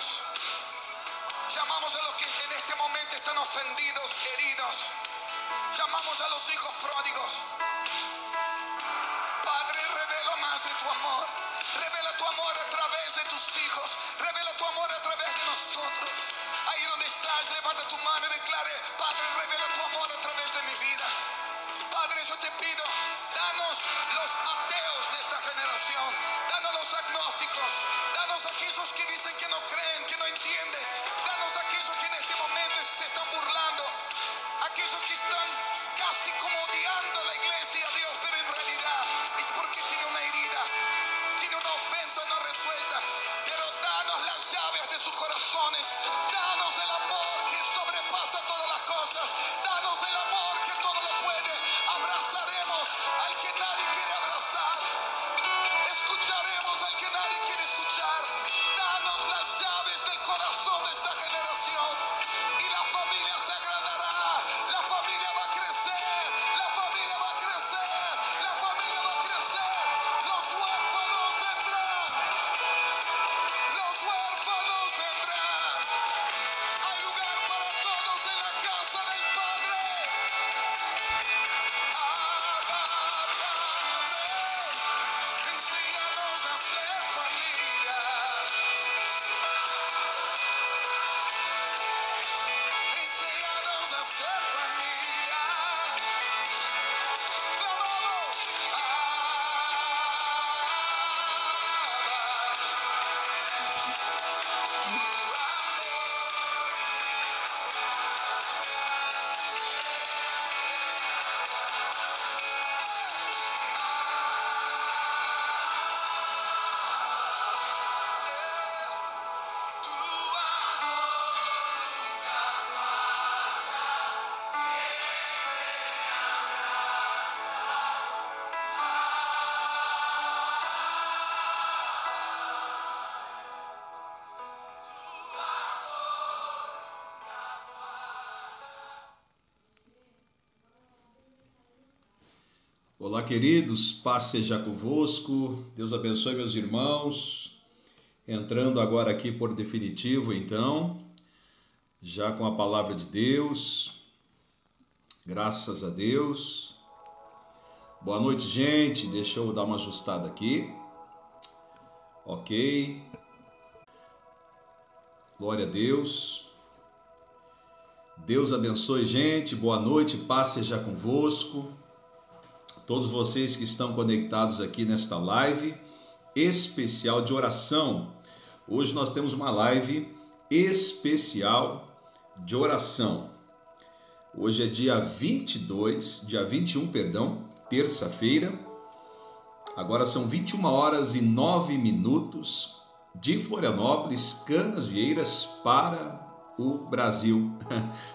Dios. Llamamos a los que en este momento están ofendidos, heridos. Llamamos a los hijos pródigos. Padre, revela más de tu amor. Revela tu amor a través de tus hijos. Revela tu amor a través de nosotros. Ahí donde estás, levanta tu mano y declare: Padre, revela tu amor a través de mi vida. Padre, yo te pido, danos los ateos de esta generación. Danos los agnósticos. Danos aquellos que dicen que no creen, que no entienden. Danos aquellos que en este momento se están burlando. Aquellos que están casi como odiando a la iglesia, Dios, pero en realidad es porque tiene una herida, tiene una ofensa no resuelta. Pero danos las llaves de sus corazones. Danos el amor que sobrepasa todas las cosas. Danos el amor que todo lo puede. Abrazaremos al que nadie quiere abrazar. Escucharemos al que nadie quiere escuchar. Danos las llaves del corazón de esta generación. Y la familia se agrandará. La familia va a crecer. La familia va a crecer. La familia va a crecer. Los huérfanos vendrán. Los huérfanos vendrán. Hay lugar para todos en la casa del Padre. Abba, Padre, enséñanos a ser familia. Enséñanos a ser familia. Clamamos. Olá, queridos, paz seja convosco, Deus abençoe meus irmãos, entrando agora aqui por definitivo, então, já com a palavra de Deus, graças a Deus. Boa noite, gente, deixa eu dar uma ajustada aqui, ok, glória a Deus. Deus abençoe, gente, boa noite, paz seja convosco. Todos vocês que estão conectados aqui nesta live especial de oração. Hoje nós temos uma live especial de oração. Hoje é dia 21, terça-feira. Agora são 21 horas e 9 minutos de Florianópolis, Canasvieiras, para o Brasil.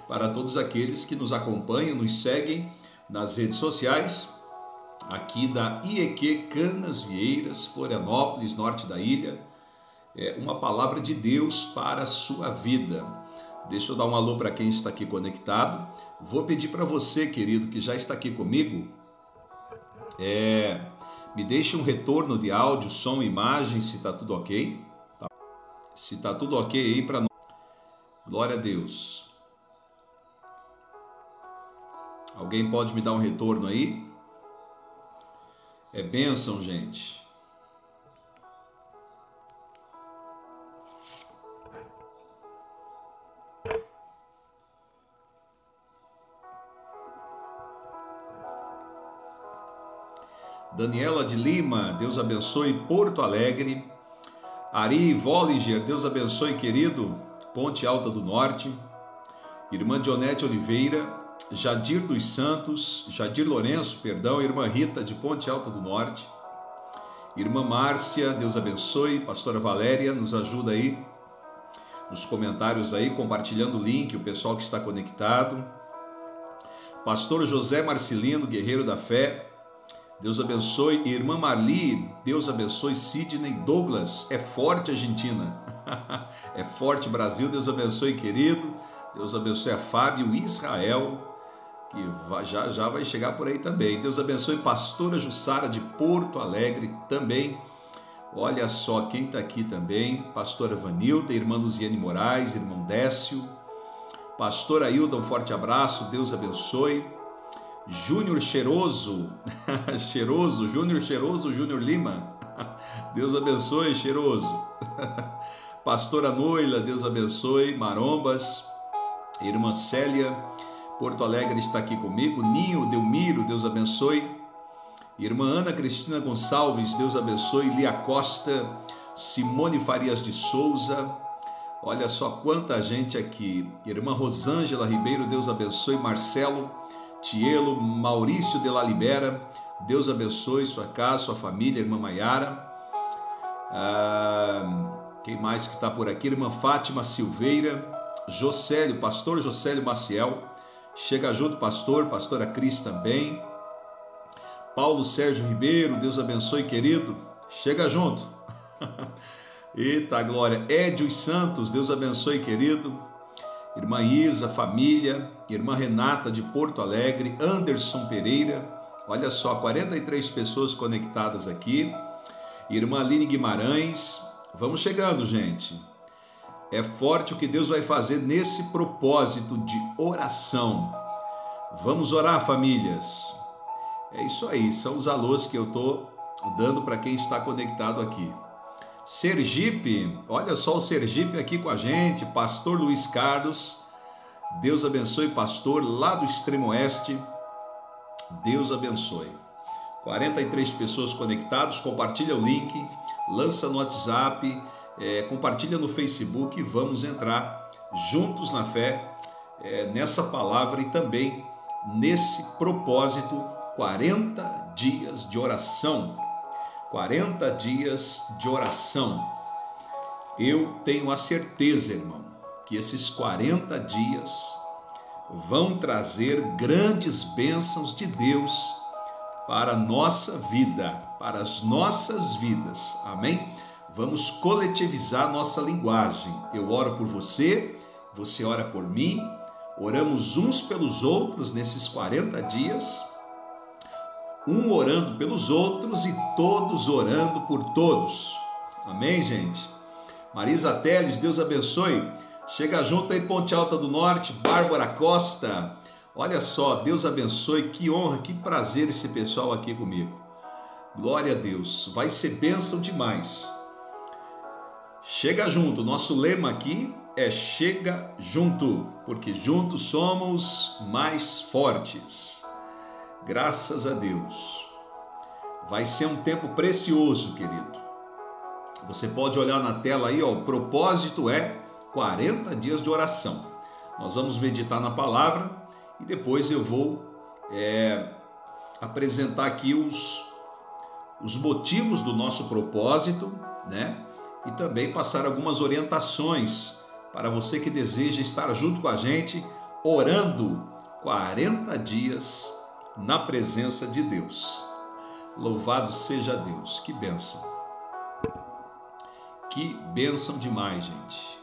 Para todos aqueles que nos acompanham, nos seguem nas redes sociais, aqui da IEQ Canasvieiras, Florianópolis, norte da ilha. É uma palavra de Deus para a sua vida. Deixa eu dar um alô para quem está aqui conectado. Vou pedir para você, querido, que já está aqui comigo, me deixe um retorno de áudio, som e imagem, se está tudo ok. Se está tudo ok aí para nós. Glória a Deus. Alguém pode me dar um retorno aí? É bênção, gente. Daniela de Lima, Deus abençoe Porto Alegre. Ari Vollinger, Deus abençoe, querido, Ponte Alta do Norte. Irmã Dionete Oliveira, Jadir Lourenço, irmã Rita de Ponte Alta do Norte. Irmã Márcia, Deus abençoe. Pastora Valéria, nos ajuda aí nos comentários aí, compartilhando o link, o pessoal que está conectado. Pastor José Marcelino, guerreiro da fé, Deus abençoe. Irmã Marli, Deus abençoe. Sidney Douglas, é forte Argentina. É forte Brasil, Deus abençoe, querido. Deus abençoe a Fábio Israel, que já vai chegar por aí também. Deus abençoe Pastora Jussara de Porto Alegre também. Olha só quem está aqui também, pastora Vanilda, irmã Luziane Moraes, irmão Décio, pastor Ailda, um forte abraço, Deus abençoe. Júnior Cheiroso, Júnior Cheiroso, Júnior Lima, Deus abençoe, Cheiroso. Pastora Noila, Deus abençoe. Marombas, irmã Célia, Porto Alegre está aqui comigo. Ninho Delmiro, Deus abençoe. Irmã Ana Cristina Gonçalves, Deus abençoe. Lia Costa, Simone Farias de Souza, olha só quanta gente aqui. Irmã Rosângela Ribeiro, Deus abençoe. Marcelo Tielo, Maurício de la Libera, Deus abençoe sua casa, sua família. Irmã Maiara, quem mais que está por aqui? Irmã Fátima Silveira, Josélio, pastor Josélio Maciel, chega junto pastor, pastora Cris também. Paulo Sérgio Ribeiro, Deus abençoe querido, chega junto. Eita glória. Édio Santos, Deus abençoe querido. Irmã Isa, família. Irmã Renata de Porto Alegre. Anderson Pereira, olha só, 43 pessoas conectadas aqui. Irmã Aline Guimarães, vamos chegando, gente. É forte o que Deus vai fazer nesse propósito de oração. Vamos orar, famílias. É isso aí, são os alôs que eu estou dando para quem está conectado aqui. Sergipe, olha só o Sergipe aqui com a gente, pastor Luiz Carlos, Deus abençoe, pastor, lá do extremo oeste, Deus abençoe. 43 pessoas conectadas, compartilha o link, lança no WhatsApp, compartilha no Facebook e vamos entrar juntos na fé, nessa palavra e também nesse propósito, 40 dias de oração. 40 dias de oração. Eu tenho a certeza, irmão, que esses 40 dias vão trazer grandes bênçãos de Deus para a nossa vida, para as nossas vidas. Amém? Vamos coletivizar nossa linguagem. Eu oro por você, você ora por mim, oramos uns pelos outros nesses 40 dias, um orando pelos outros e todos orando por todos. Amém, gente? Marisa Teles, Deus abençoe. Chega junto aí, Ponte Alta do Norte. Bárbara Costa, olha só, Deus abençoe. Que honra, que prazer esse pessoal aqui comigo. Glória a Deus, vai ser bênção demais. Chega junto, nosso lema aqui é chega junto, porque juntos somos mais fortes. Graças a Deus. Vai ser um tempo precioso, querido. Você pode olhar na tela aí, ó, o propósito é 40 dias de oração. Nós vamos meditar na palavra e depois eu vou apresentar aqui os motivos do nosso propósito, né? E também passar algumas orientações para você que deseja estar junto com a gente, orando 40 dias na presença de Deus. Louvado seja Deus. Que bênção. Que bênção demais, gente.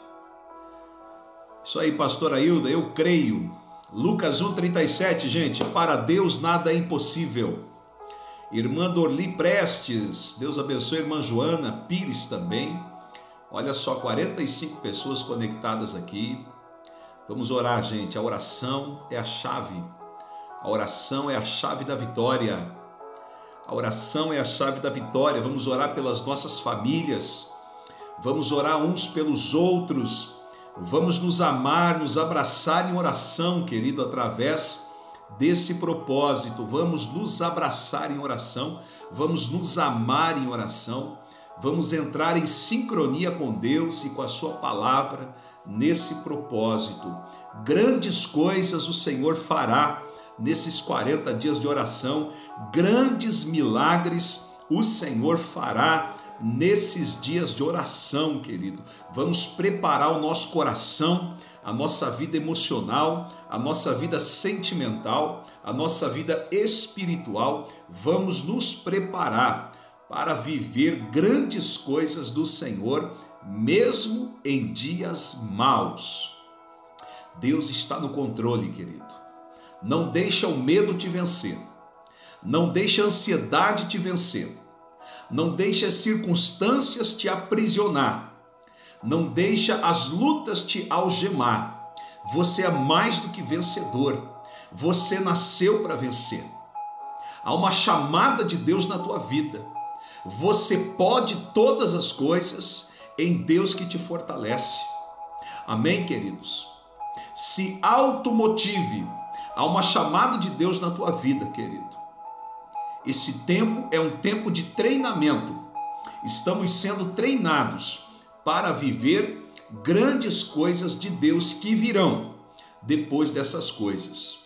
Isso aí, pastora Hilda, eu creio. Lucas 1,37, gente. Para Deus nada é impossível. Irmã Dorli Prestes, Deus abençoe. Irmã Joana Pires também. Olha só, 45 pessoas conectadas aqui. Vamos orar, gente. A oração é a chave. A oração é a chave da vitória. A oração é a chave da vitória. Vamos orar pelas nossas famílias. Vamos orar uns pelos outros. Vamos nos amar, nos abraçar em oração, querido, através desse propósito. Vamos nos abraçar em oração. Vamos nos amar em oração. Vamos entrar em sincronia com Deus e com a sua palavra nesse propósito. Grandes coisas o Senhor fará nesses 40 dias de oração. Grandes milagres o Senhor fará nesses dias de oração, querido. Vamos preparar o nosso coração, a nossa vida emocional, a nossa vida sentimental, a nossa vida espiritual. Vamos nos preparar para viver grandes coisas do Senhor, mesmo em dias maus. Deus está no controle, querido. Não deixa o medo te vencer. Não deixa a ansiedade te vencer. Não deixe as circunstâncias te aprisionar. Não deixe as lutas te algemar. Você é mais do que vencedor. Você nasceu para vencer. Há uma chamada de Deus na tua vida. Você pode todas as coisas em Deus que te fortalece. Amém, queridos? Se automotive. Há uma chamada de Deus na tua vida, querido. Esse tempo é um tempo de treinamento. Estamos sendo treinados para viver grandes coisas de Deus que virão depois dessas coisas.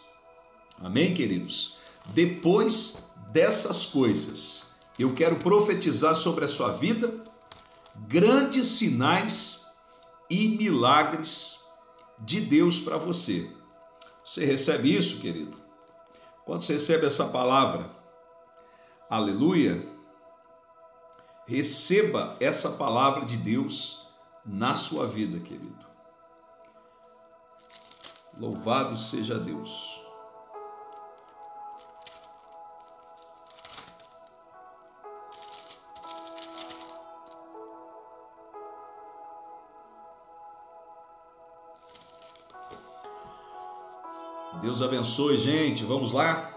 Amém, queridos? Depois dessas coisas, eu quero profetizar sobre a sua vida grandes sinais e milagres de Deus para você. Você recebe isso, querido? Quando você recebe essa palavra, aleluia, receba essa palavra de Deus na sua vida, querido. Louvado seja Deus. Deus abençoe, gente. Vamos lá?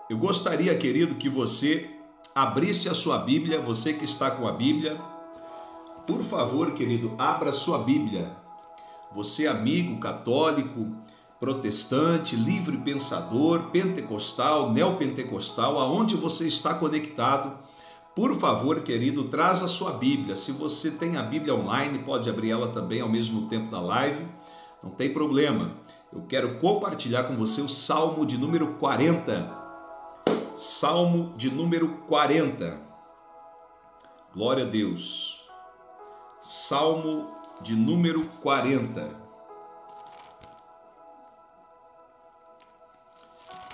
Eu gostaria, querido, que você abrisse a sua Bíblia, você que está com a Bíblia. Por favor, querido, abra a sua Bíblia. Você, amigo católico, protestante, livre pensador, pentecostal, neopentecostal, aonde você está conectado, por favor, querido, traz a sua Bíblia. Se você tem a Bíblia online, pode abrir ela também ao mesmo tempo da live, não tem problema. Eu quero compartilhar com você o Salmo de número 40. Salmo de número 40. Glória a Deus. Salmo de número 40.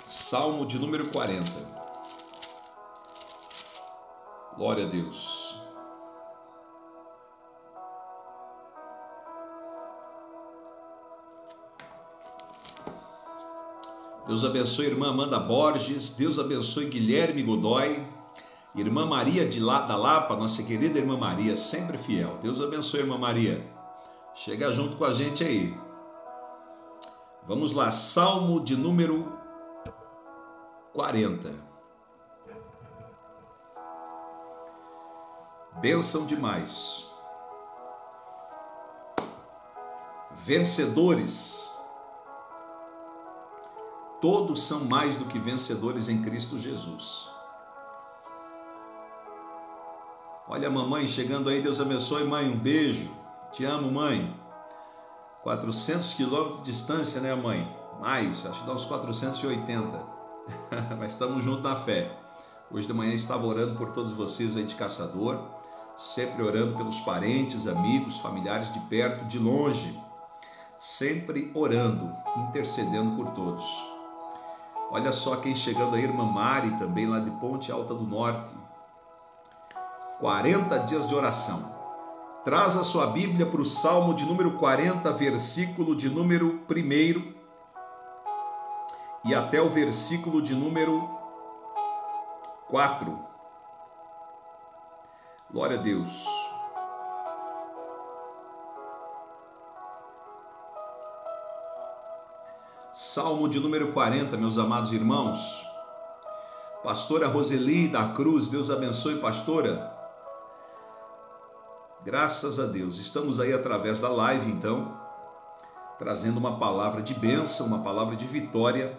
Salmo de número 40. Glória a Deus. Deus abençoe a irmã Amanda Borges, Deus abençoe Guilherme Godoy, irmã Maria da Lapa, nossa querida irmã Maria, sempre fiel. Deus abençoe a irmã Maria. Chega junto com a gente aí. Vamos lá, Salmo de número 40. Bênção demais. Vencedores. Todos são mais do que vencedores em Cristo Jesus. Olha a mamãe chegando aí, Deus abençoe, mãe, um beijo. Te amo, mãe. 400 quilômetros de distância, né, mãe? Mais, acho que dá uns 480. Mas estamos juntos na fé. Hoje de manhã estava orando por todos vocês aí de Caçador, sempre orando pelos parentes, amigos, familiares de perto, de longe. Sempre orando, intercedendo por todos. Olha só quem chegando aí, irmã Mari, também lá de Ponte Alta do Norte. 40 dias de oração. Traz a sua Bíblia para o Salmo de número 40, versículo de número 1 e até o versículo de número 4. Glória a Deus. Salmo de número 40, meus amados irmãos. Pastora Roseli da Cruz, Deus abençoe, pastora. Graças a Deus. Estamos aí através da live, então, trazendo uma palavra de bênção, uma palavra de vitória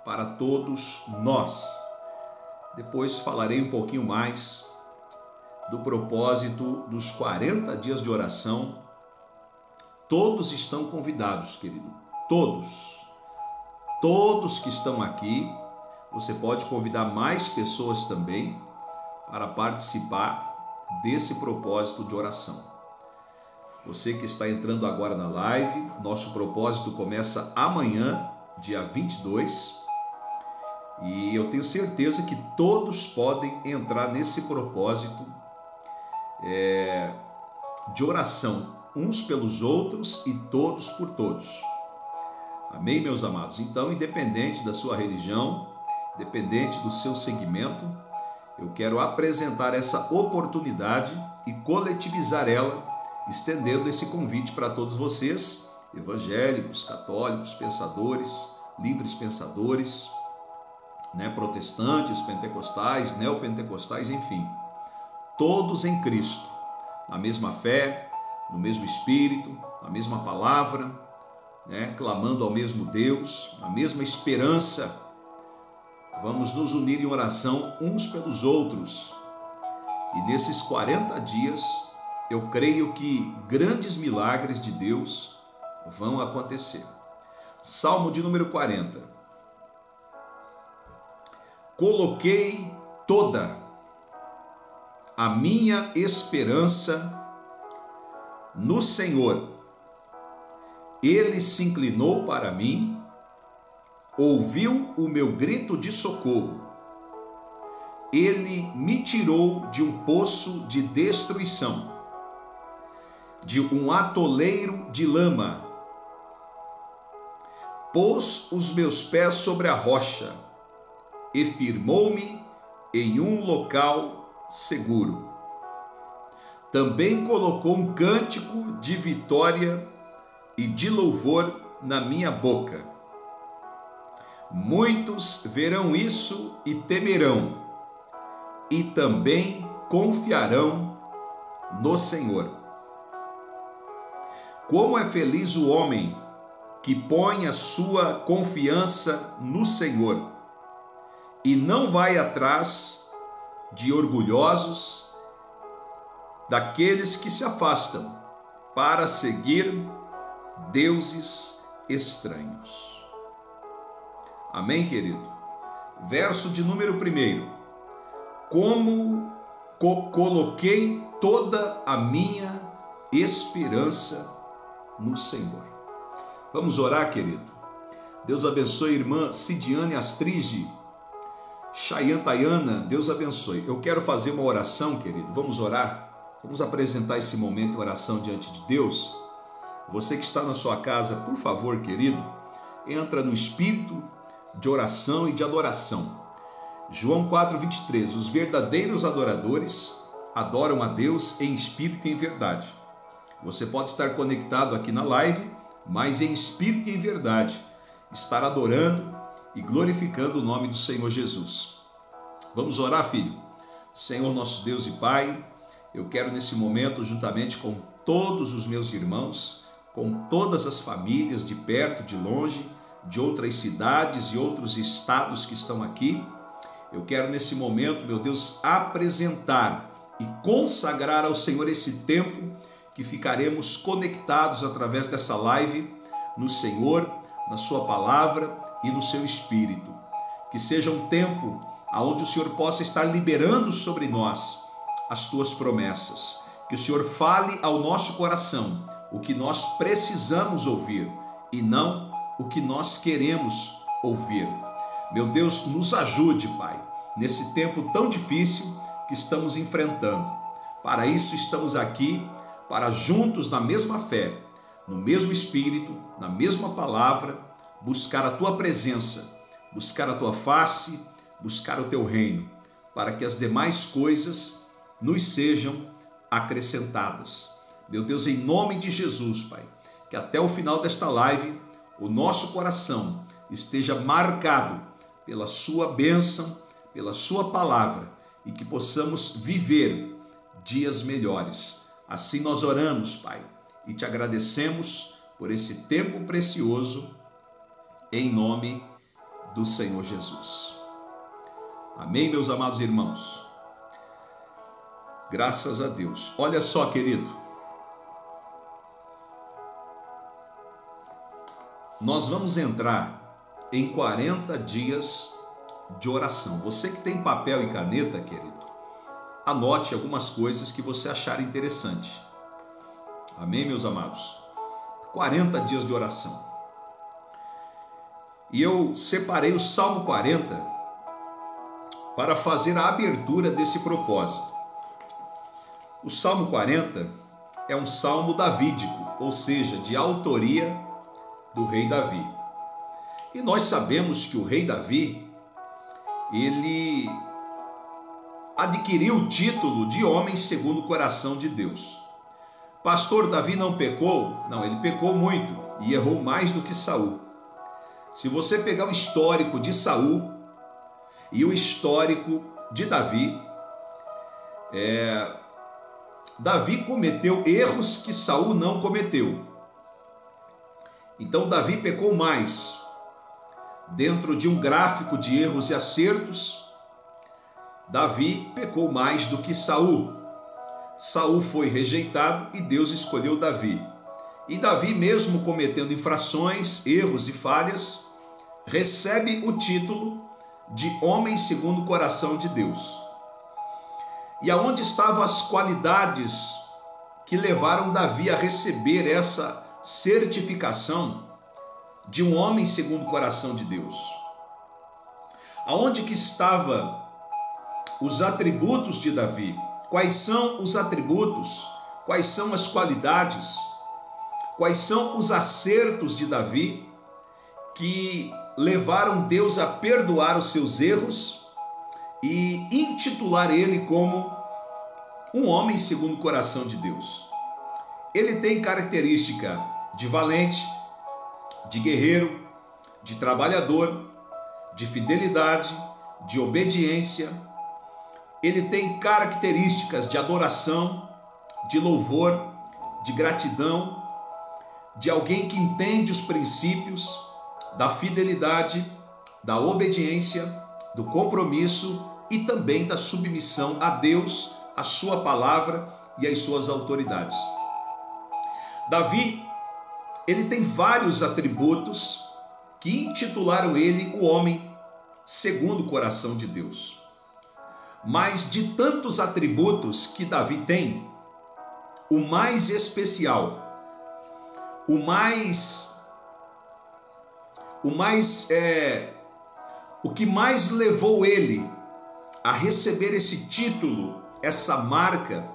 para todos nós. Depois falarei um pouquinho mais do propósito dos 40 dias de oração. Todos estão convidados, querido. Todos que estão aqui, você pode convidar mais pessoas também para participar desse propósito de oração. Você que está entrando agora na live, nosso propósito começa amanhã, dia 22, e eu tenho certeza que todos podem entrar nesse propósito de oração, uns pelos outros e todos por todos. Amém, meus amados? Então, independente da sua religião, independente do seu segmento, eu quero apresentar essa oportunidade e coletivizar ela, estendendo esse convite para todos vocês, evangélicos, católicos, pensadores, livres pensadores, protestantes, pentecostais, neopentecostais, enfim, todos em Cristo, na mesma fé, no mesmo Espírito, na mesma palavra, clamando ao mesmo Deus, na mesma esperança. Vamos nos unir em oração uns pelos outros. E nesses 40 dias, eu creio que grandes milagres de Deus vão acontecer. Salmo de número 40. Coloquei toda a minha esperança no Senhor. Ele se inclinou para mim, ouviu o meu grito de socorro. Ele me tirou de um poço de destruição, de um atoleiro de lama. Pôs os meus pés sobre a rocha e firmou-me em um local seguro. Também colocou um cântico de vitória e de louvor na minha boca. Muitos verão isso e temerão, e também confiarão no Senhor. Como é feliz o homem que põe a sua confiança no Senhor e não vai atrás de orgulhosos, daqueles que se afastam para seguir deuses estranhos. Amém, querido? Verso de número 1. Como coloquei toda a minha esperança no Senhor. Vamos orar, querido? Deus abençoe a irmã Cidiane Astrige, Chayane Tayana, Deus abençoe. Eu quero fazer uma oração, querido. Vamos orar? Vamos apresentar esse momento em oração diante de Deus. Você que está na sua casa, por favor, querido, entra no espírito de oração e de adoração. João 4:23, os verdadeiros adoradores adoram a Deus em espírito e em verdade. Você pode estar conectado aqui na live, mas em espírito e em verdade, estar adorando e glorificando o nome do Senhor Jesus. Vamos orar, filho? Senhor nosso Deus e Pai, eu quero nesse momento, juntamente com todos os meus irmãos, com todas as famílias de perto, de longe, de outras cidades e outros estados que estão aqui, eu quero nesse momento, meu Deus, apresentar e consagrar ao Senhor esse tempo que ficaremos conectados através dessa live no Senhor, na sua palavra e no seu Espírito. Que seja um tempo onde o Senhor possa estar liberando sobre nós as tuas promessas. Que o Senhor fale ao nosso coração o que nós precisamos ouvir e não o que nós queremos ouvir. Meu Deus, nos ajude, Pai, nesse tempo tão difícil que estamos enfrentando. Para isso estamos aqui, para juntos na mesma fé, no mesmo Espírito, na mesma palavra, buscar a Tua presença, buscar a Tua face, buscar o Teu reino, para que as demais coisas nos sejam acrescentadas. Meu Deus, em nome de Jesus, Pai, que até o final desta live, o nosso coração esteja marcado pela Sua bênção, pela Sua palavra, e que possamos viver dias melhores. Assim nós oramos, Pai, e te agradecemos por esse tempo precioso, em nome do Senhor Jesus. Amém, meus amados irmãos? Graças a Deus. Olha só, querido, nós vamos entrar em 40 dias de oração. Você que tem papel e caneta, querido, anote algumas coisas que você achar interessante. Amém, meus amados? 40 dias de oração. E eu separei o Salmo 40 para fazer a abertura desse propósito. O Salmo 40 é um salmo davídico, ou seja, de autoria do rei Davi. E nós sabemos que o rei Davi, ele adquiriu o título de homem segundo o coração de Deus. Pastor, Davi não pecou? Não, ele pecou muito e errou mais do que Saul. Se você pegar o histórico de Saul e o histórico de Davi, Davi cometeu erros que Saul não cometeu. Então Davi pecou mais. Dentro de um gráfico de erros e acertos, Davi pecou mais do que Saul. Saul foi rejeitado e Deus escolheu Davi. E Davi, mesmo cometendo infrações, erros e falhas, recebe o título de homem segundo o coração de Deus. E aonde estavam as qualidades que levaram Davi a receber essa certificação de um homem segundo o coração de Deus? Aonde que estavam os atributos de Davi? Quais são os atributos? Quais são as qualidades? Quais são os acertos de Davi que levaram Deus a perdoar os seus erros e intitular ele como um homem segundo o coração de Deus? Ele tem característica de valente, de guerreiro, de trabalhador, de fidelidade, de obediência. Ele tem características de adoração, de louvor, de gratidão, de alguém que entende os princípios da fidelidade, da obediência, do compromisso e também da submissão a Deus, a sua palavra e às suas autoridades. Davi, ele tem vários atributos que intitularam ele o homem segundo o coração de Deus. Mas de tantos atributos que Davi tem, o mais especial, o que mais levou ele a receber esse título, essa marca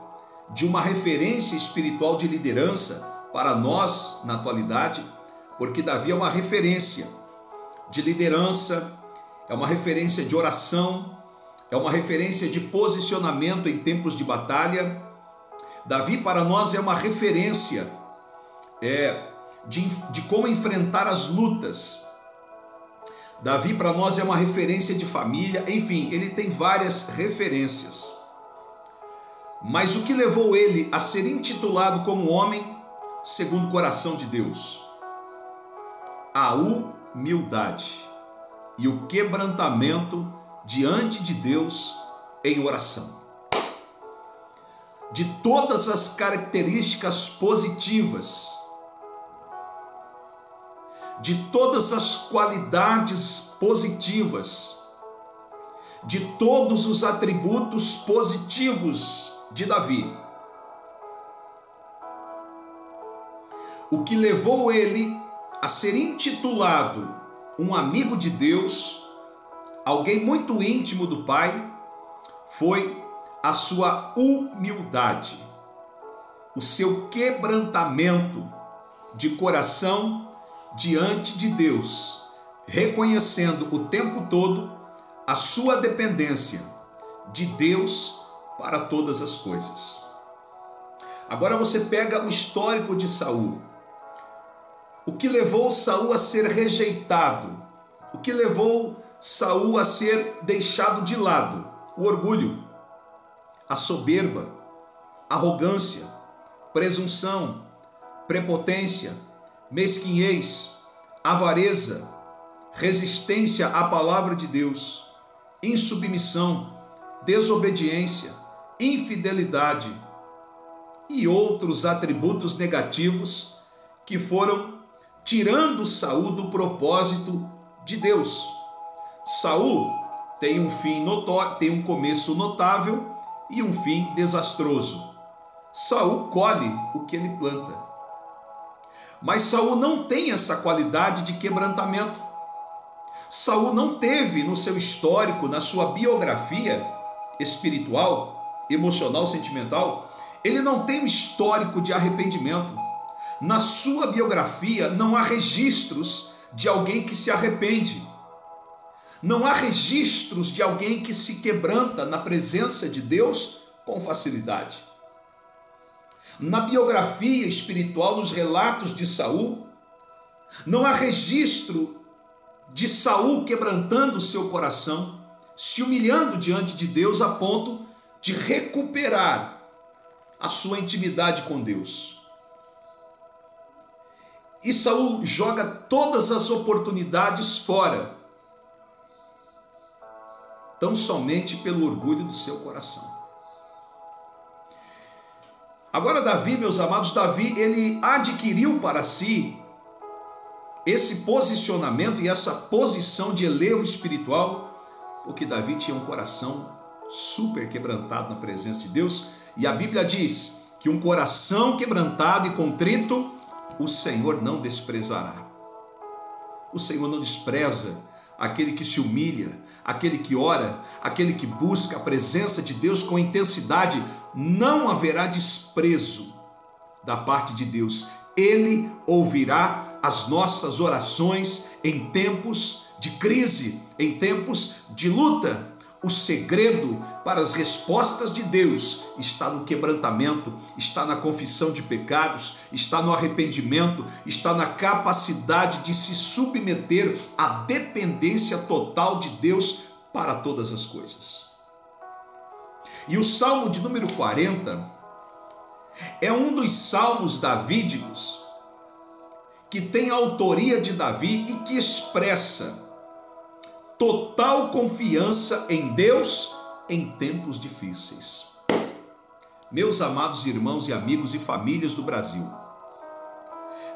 de uma referência espiritual de liderança para nós na atualidade, porque Davi é uma referência de liderança, é uma referência de oração, é uma referência de posicionamento em tempos de batalha. Davi para nós é uma referência de como enfrentar as lutas. Davi para nós é uma referência de família, enfim, ele tem várias referências. Mas o que levou ele a ser intitulado como homem segundo o coração de Deus? A humildade e o quebrantamento diante de Deus em oração. De todas as características positivas, de todas as qualidades positivas, de todos os atributos positivos de Davi, o que levou ele a ser intitulado um amigo de Deus, alguém muito íntimo do Pai, foi a sua humildade, o seu quebrantamento de coração diante de Deus, reconhecendo o tempo todo a sua dependência de Deus para todas as coisas. Agora você pega o histórico de Saul. O que levou Saul a ser rejeitado? O que levou Saul a ser deixado de lado? O orgulho, a soberba, arrogância, presunção, prepotência, mesquinhez, avareza, resistência à palavra de Deus, insubmissão, desobediência, infidelidade e outros atributos negativos que foram tirando Saul do propósito de Deus. Saul tem um fim notório, tem um começo notável e um fim desastroso. Saul colhe o que ele planta. Mas Saul não tem essa qualidade de quebrantamento. Saul não teve no seu histórico, na sua biografia espiritual, emocional, sentimental, ele não tem um histórico de arrependimento. Na sua biografia não há registros de alguém que se arrepende. Não há registros de alguém que se quebranta na presença de Deus com facilidade. Na biografia espiritual, nos relatos de Saul, não há registro de Saul quebrantando seu coração, se humilhando diante de Deus a ponto de recuperar a sua intimidade com Deus. E Saul joga todas as oportunidades fora, tão somente pelo orgulho do seu coração. Agora Davi, meus amados, Davi, ele adquiriu para si esse posicionamento e essa posição de elevo espiritual, porque Davi tinha um coração super quebrantado na presença de Deus, e a Bíblia diz que um coração quebrantado e contrito, o Senhor não desprezará. O Senhor não despreza aquele que se humilha, aquele que ora, aquele que busca a presença de Deus com intensidade. Não haverá desprezo da parte de Deus. Ele ouvirá as nossas orações em tempos de crise, em tempos de luta. O segredo para as respostas de Deus está no quebrantamento, está na confissão de pecados, está no arrependimento, está na capacidade de se submeter à dependência total de Deus para todas as coisas. E o Salmo de número 40 é um dos salmos davídicos que tem a autoria de Davi e que expressa total confiança em Deus em tempos difíceis. Meus amados irmãos e amigos e famílias do Brasil,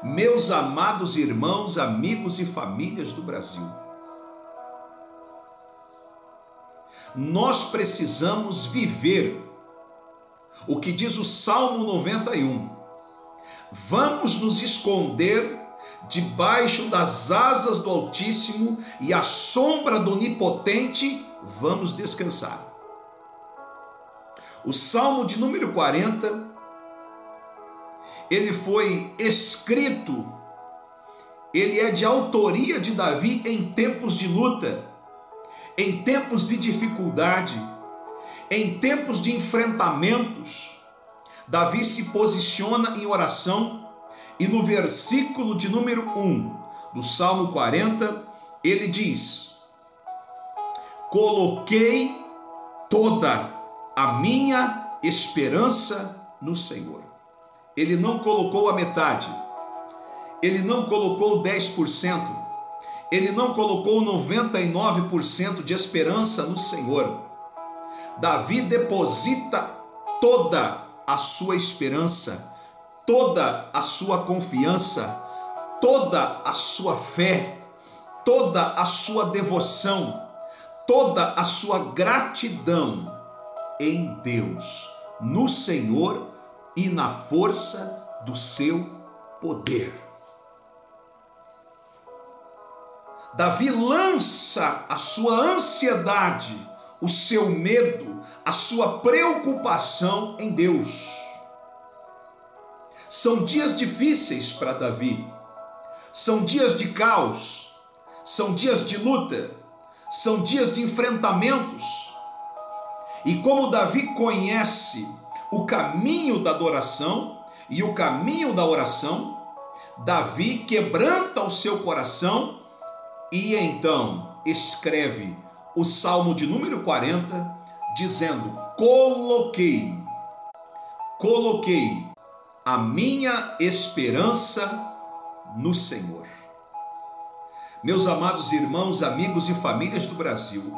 meus amados irmãos, amigos e famílias do Brasil, nós precisamos viver o que diz o Salmo 91. Vamos nos esconder debaixo das asas do Altíssimo e à sombra do Onipotente vamos descansar. O Salmo de número 40, ele foi escrito, ele é de autoria de Davi em tempos de luta, em tempos de dificuldade, em tempos de enfrentamentos. Davi se posiciona em oração e no versículo de número 1 do Salmo 40, ele diz: coloquei toda a minha esperança no Senhor. Ele não colocou a metade, ele não colocou 10%, ele não colocou 99% de esperança no Senhor. Davi deposita toda a sua esperança, toda a sua confiança, toda a sua fé, toda a sua devoção, toda a sua gratidão em Deus, no Senhor e na força do seu poder. Davi lança a sua ansiedade, o seu medo, a sua preocupação em Deus. São dias difíceis para Davi, são dias de caos, são dias de luta, são dias de enfrentamentos. E como Davi conhece o caminho da adoração e o caminho da oração, Davi quebranta o seu coração e então escreve o Salmo de número 40, dizendo: coloquei a minha esperança no Senhor. Meus amados irmãos, amigos e famílias do Brasil,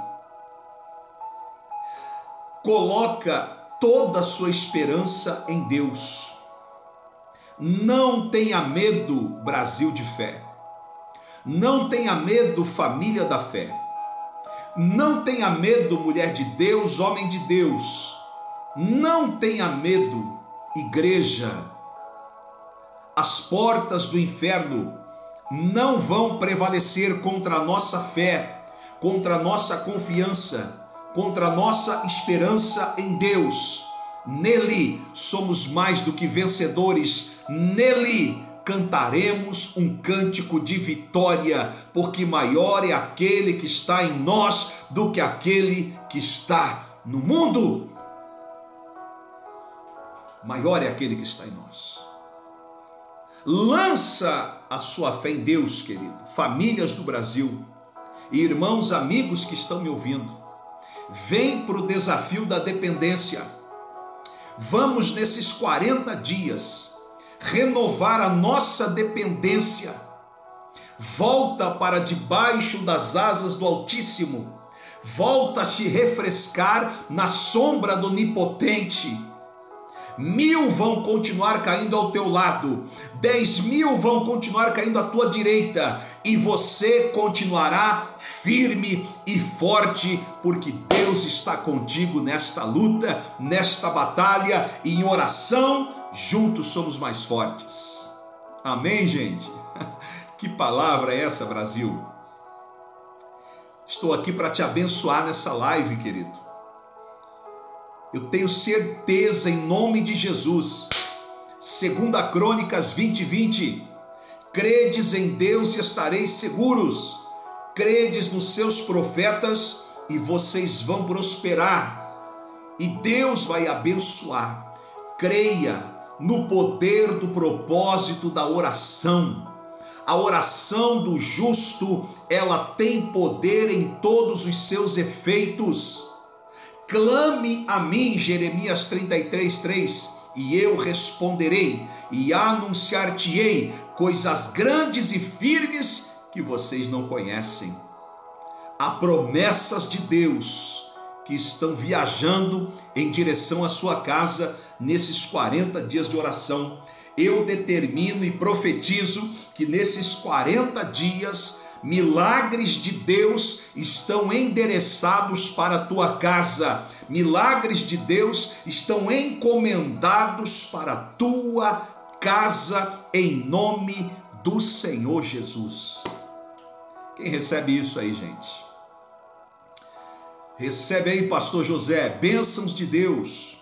coloca toda a sua esperança em Deus. Não tenha medo, Brasil de fé. Não tenha medo, família da fé. Não tenha medo, mulher de Deus, homem de Deus. Não tenha medo, igreja. As portas do inferno não vão prevalecer contra a nossa fé, contra a nossa confiança, contra a nossa esperança em Deus. Nele somos mais do que vencedores. Nele cantaremos um cântico de vitória, porque maior é aquele que está em nós do que aquele que está no mundo. Maior é aquele que está em nós. Lança a sua fé em Deus, querido. Famílias do Brasil e irmãos, amigos que estão me ouvindo, vem para o desafio da dependência. Vamos nesses 40 dias renovar a nossa dependência. Volta para debaixo das asas do Altíssimo. Volta a te refrescar na sombra do Onipotente. 1000 vão continuar caindo ao teu lado, 10.000 vão continuar caindo à tua direita, e você continuará firme e forte, porque Deus está contigo nesta luta, nesta batalha, e em oração, juntos somos mais fortes. Amém, gente? Que palavra é essa, Brasil? Estou aqui para te abençoar nessa live, querido. Eu tenho certeza, em nome de Jesus, 2 Crônicas 20:20, credes em Deus e estareis seguros, credes nos seus profetas e vocês vão prosperar, e Deus vai abençoar. Creia no poder do propósito da oração. A oração do justo, ela tem poder em todos os seus efeitos. Clame a mim, Jeremias 33:3, e eu responderei e anunciar-te-ei coisas grandes e firmes que vocês não conhecem. Há promessas de Deus que estão viajando em direção à sua casa nesses 40 dias de oração. Eu determino e profetizo que nesses 40 dias milagres de Deus estão endereçados para a tua casa. Milagres de Deus estão encomendados para a tua casa, em nome do Senhor Jesus. Quem recebe isso aí, gente? Recebe aí, pastor José, bênçãos de Deus.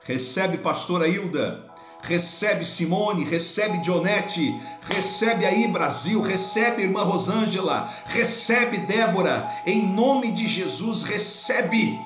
Recebe, pastora Hilda. Recebe, Simone, recebe, Dionete, recebe aí, Brasil, recebe, irmã Rosângela, recebe, Débora, em nome de Jesus, recebe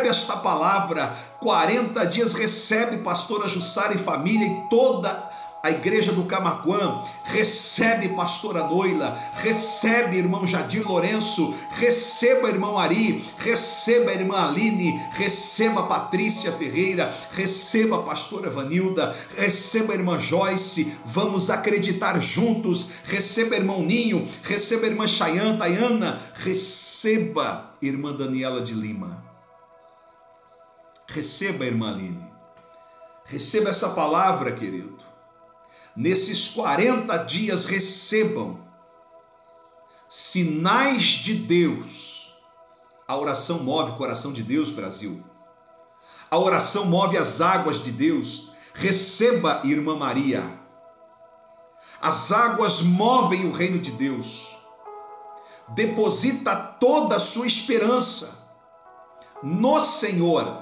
esta palavra. 40 dias, recebe, pastora Jussara e família e toda a igreja do Camaquã, recebe, pastora Noila, recebe, irmão Jadir Lourenço, receba, irmão Ari, receba, irmã Aline, receba, Patrícia Ferreira, receba, pastora Vanilda, receba, irmã Joyce, vamos acreditar juntos, receba, irmão Ninho, receba, irmã Chayane, Tayana, receba, irmã Daniela de Lima, receba, irmã Aline, receba essa palavra, querido. Nesses 40 dias recebam sinais de Deus. A oração move o coração de Deus, Brasil. A oração move as águas de Deus. Receba, irmã Maria. As águas movem o reino de Deus. Deposita toda a sua esperança no Senhor.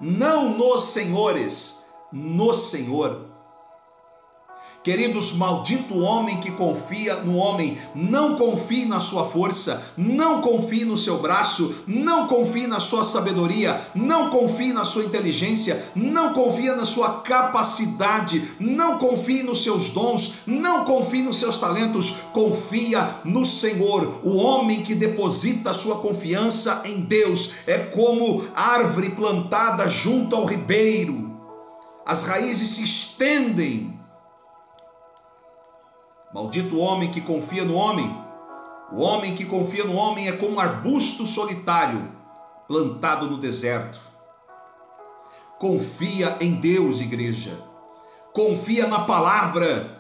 Não nos senhores, no Senhor. Queridos, maldito o homem que confia no homem. Não confie na sua força, não confie no seu braço, não confie na sua sabedoria, não confie na sua inteligência, não confie na sua capacidade, não confie nos seus dons, não confie nos seus talentos, confia no Senhor. O homem que deposita a sua confiança em Deus é como árvore plantada junto ao ribeiro. As raízes se estendem. Maldito o homem que confia no homem. O homem que confia no homem é como um arbusto solitário plantado no deserto. Confia em Deus, igreja. Confia na palavra.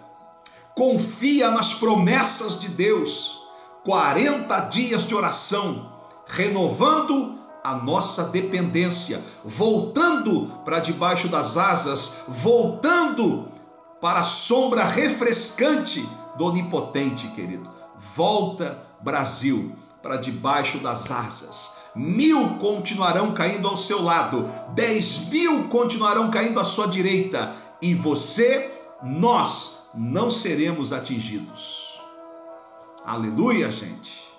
Confia nas promessas de Deus. 40 dias de oração, renovando a nossa dependência, voltando para debaixo das asas, voltando para a sombra refrescante do Onipotente, querido. Volta, Brasil, para debaixo das asas. 1000 continuarão caindo ao seu lado, 10.000 continuarão caindo à sua direita, e você nós não seremos atingidos. Aleluia, gente.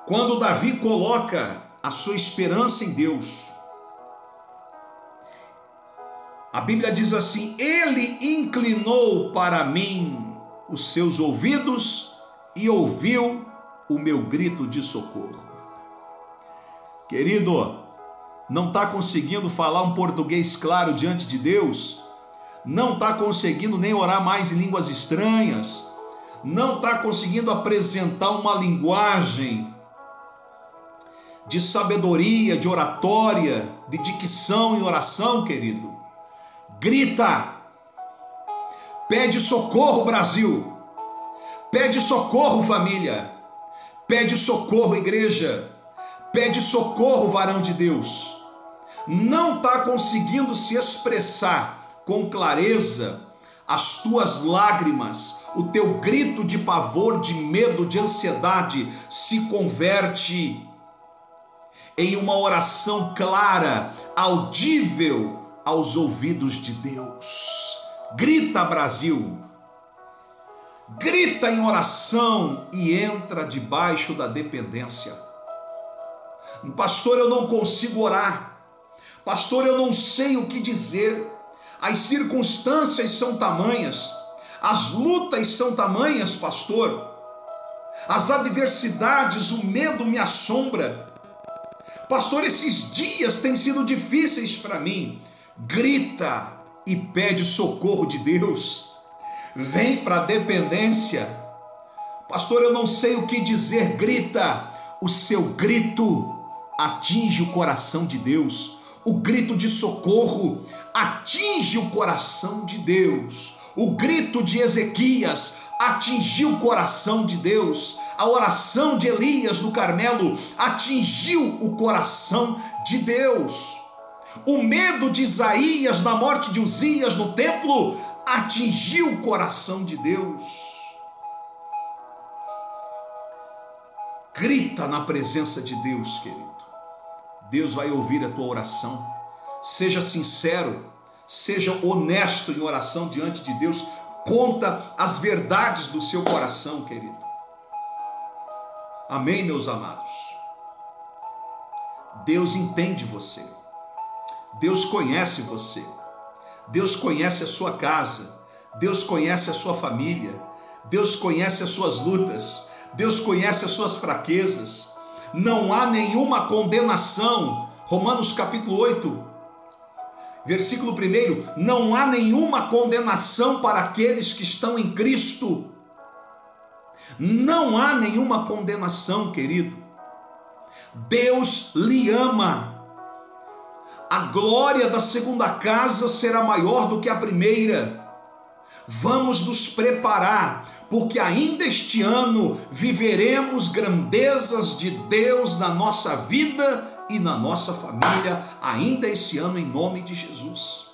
Quando Davi coloca a sua esperança em Deus, a Bíblia diz assim: ele inclinou para mim os seus ouvidos e ouviu o meu grito de socorro. Querido, não está conseguindo falar um português claro diante de Deus? Não está conseguindo nem orar mais em línguas estranhas? Não está conseguindo apresentar uma linguagem de sabedoria, de oratória, de dicção em oração, querido? Grita, pede socorro, Brasil, pede socorro, família, pede socorro, igreja, pede socorro, varão de Deus. Não está conseguindo se expressar com clareza, as tuas lágrimas, o teu grito de pavor, de medo, de ansiedade se converte em uma oração clara, audível aos ouvidos de Deus. Grita, Brasil, grita em oração e entra debaixo da dependência. Pastor, eu não consigo orar. Pastor, eu não sei o que dizer. As circunstâncias são tamanhas, as lutas são tamanhas, pastor. As adversidades, o medo me assombra. Pastor, esses dias têm sido difíceis para mim. Grita e pede socorro de Deus. Vem para a dependência. Pastor, eu não sei o que dizer. Grita. O seu grito atinge o coração de Deus. O grito de socorro atinge o coração de Deus. O grito de Ezequias atingiu o coração de Deus. A oração de Elias no Carmelo atingiu o coração de Deus. O medo de Isaías na morte de Uzias no templo atingiu o coração de Deus. Grita na presença de Deus, querido. Deus vai ouvir a tua oração. Seja sincero, seja honesto em oração diante de Deus. Conta as verdades do seu coração, querido. Amém, meus amados? Deus entende você. Deus conhece você. Deus conhece a sua casa. Deus conhece a sua família. Deus conhece as suas lutas. Deus conhece as suas fraquezas. Não há nenhuma condenação. Romanos capítulo 8, versículo 1. Não há nenhuma condenação para aqueles que estão em Cristo. Não há nenhuma condenação, querido. Deus lhe ama. A glória da segunda casa será maior do que a primeira. Vamos nos preparar, porque ainda este ano viveremos grandezas de Deus na nossa vida e na nossa família, ainda esse ano, em nome de Jesus.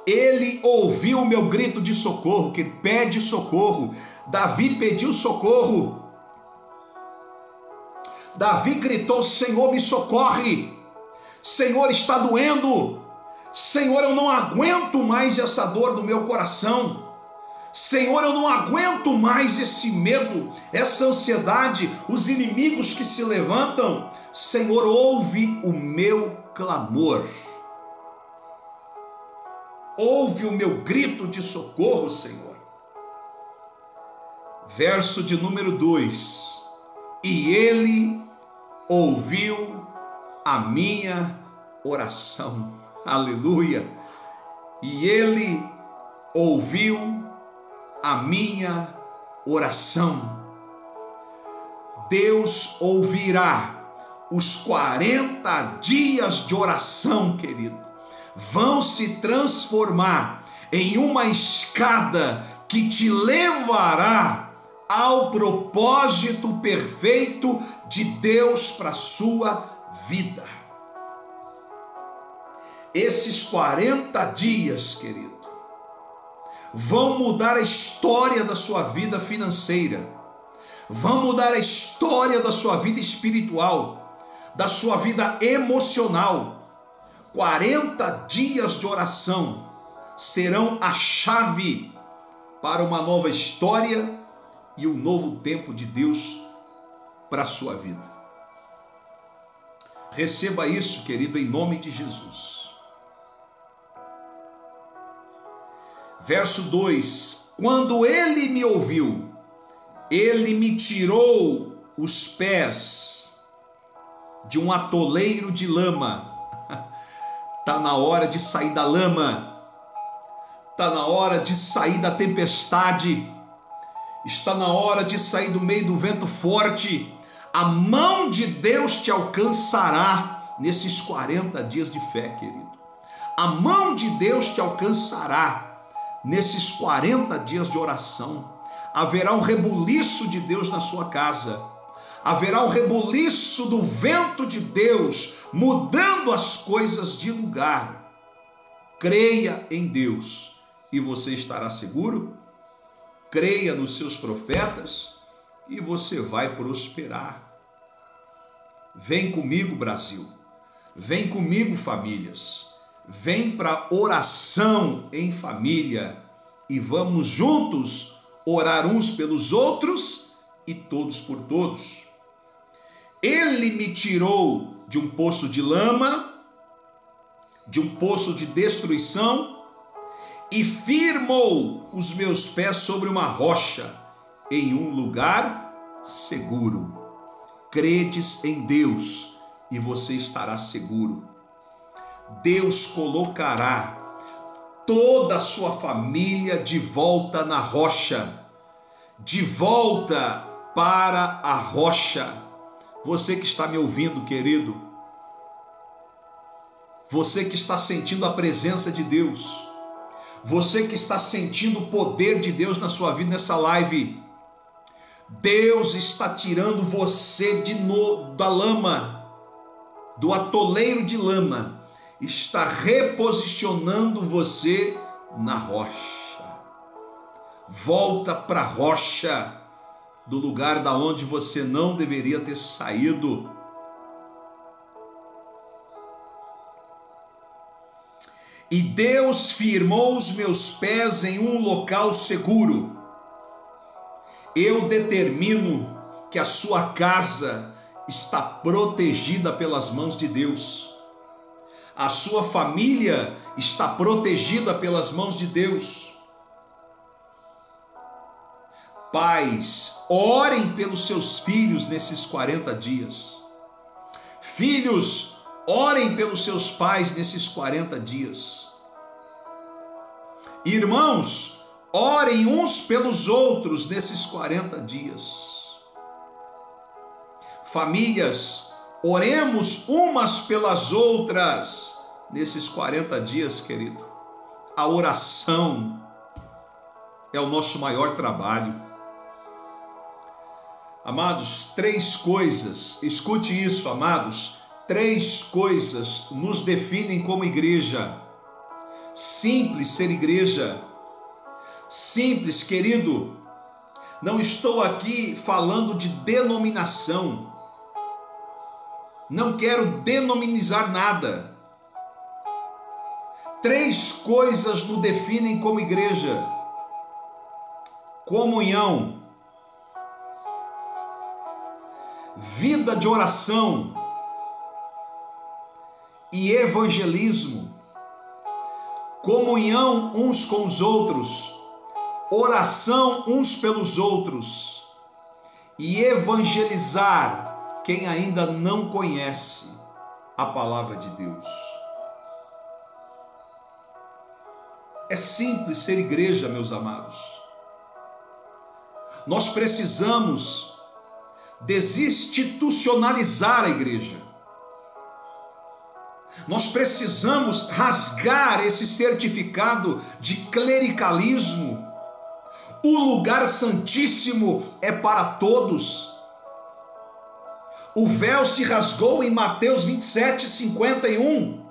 Ele ouviu o meu grito de socorro, que pede socorro. Davi pediu socorro. Davi gritou: Senhor, me socorre. Senhor, está doendo. Senhor, eu não aguento mais essa dor no meu coração. Senhor, eu não aguento mais esse medo, essa ansiedade, os inimigos que se levantam. Senhor, ouve o meu clamor. Ouve o meu grito de socorro, Senhor. Verso de número 2. E ele ouviu a minha oração. Aleluia. E ele ouviu a minha oração. Deus ouvirá os 40 dias de oração, querido. Vão se transformar em uma escada que te levará ao propósito perfeito de Deus para a sua vida. Esses 40 dias, querido, vão mudar a história da sua vida financeira, vão mudar a história da sua vida espiritual, da sua vida emocional. 40 dias de oração serão a chave para uma nova história e um novo tempo de Deus para a sua vida. Receba isso, querido, em nome de Jesus. Verso 2: quando ele me ouviu, ele me tirou os pés de um atoleiro de lama. Está na hora de sair da lama, está na hora de sair da tempestade, está na hora de sair do meio do vento forte. A mão de Deus te alcançará nesses 40 dias de fé, querido. A mão de Deus te alcançará nesses 40 dias de oração. Haverá um rebuliço de Deus na sua casa. Haverá um rebuliço do vento de Deus, mudando as coisas de lugar. Creia em Deus e você estará seguro. Creia nos seus profetas e você vai prosperar. Vem comigo, Brasil. Vem comigo, famílias. Vem para oração em família e vamos juntos orar uns pelos outros e todos por todos. Ele me tirou de um poço de lama, de um poço de destruição, e firmou os meus pés sobre uma rocha, em um lugar seguro. Credes em Deus e você estará seguro. Deus colocará toda a sua família de volta na rocha, de volta para a rocha. Você que está me ouvindo, querido, você que está sentindo a presença de Deus, você que está sentindo o poder de Deus na sua vida nessa live, Deus está tirando você da lama, do atoleiro de lama, está reposicionando você na rocha. Volta para a rocha, do lugar da onde você não deveria ter saído. E Deus firmou os meus pés em um local seguro. Eu determino que a sua casa está protegida pelas mãos de Deus. A sua família está protegida pelas mãos de Deus. Pais, orem pelos seus filhos nesses 40 dias. Filhos, orem pelos seus pais nesses 40 dias. Irmãos, orem uns pelos outros nesses 40 dias. Famílias, oremos umas pelas outras nesses 40 dias, querido. A oração é o nosso maior trabalho. Amados, 3 coisas, escute isso, amados, 3 coisas nos definem como igreja. Simples ser igreja. Simples, querido. Não estou aqui falando de denominação. Não quero denominizar nada. 3 coisas nos definem como igreja: comunhão, vida de oração e evangelismo. Comunhão uns com os outros, oração uns pelos outros e evangelizar quem ainda não conhece a palavra de Deus. É simples ser igreja, meus amados. Nós precisamos desinstitucionalizar a igreja. Nós precisamos rasgar esse certificado de clericalismo. O lugar santíssimo é para todos. O véu se rasgou em Mateus 27, 51.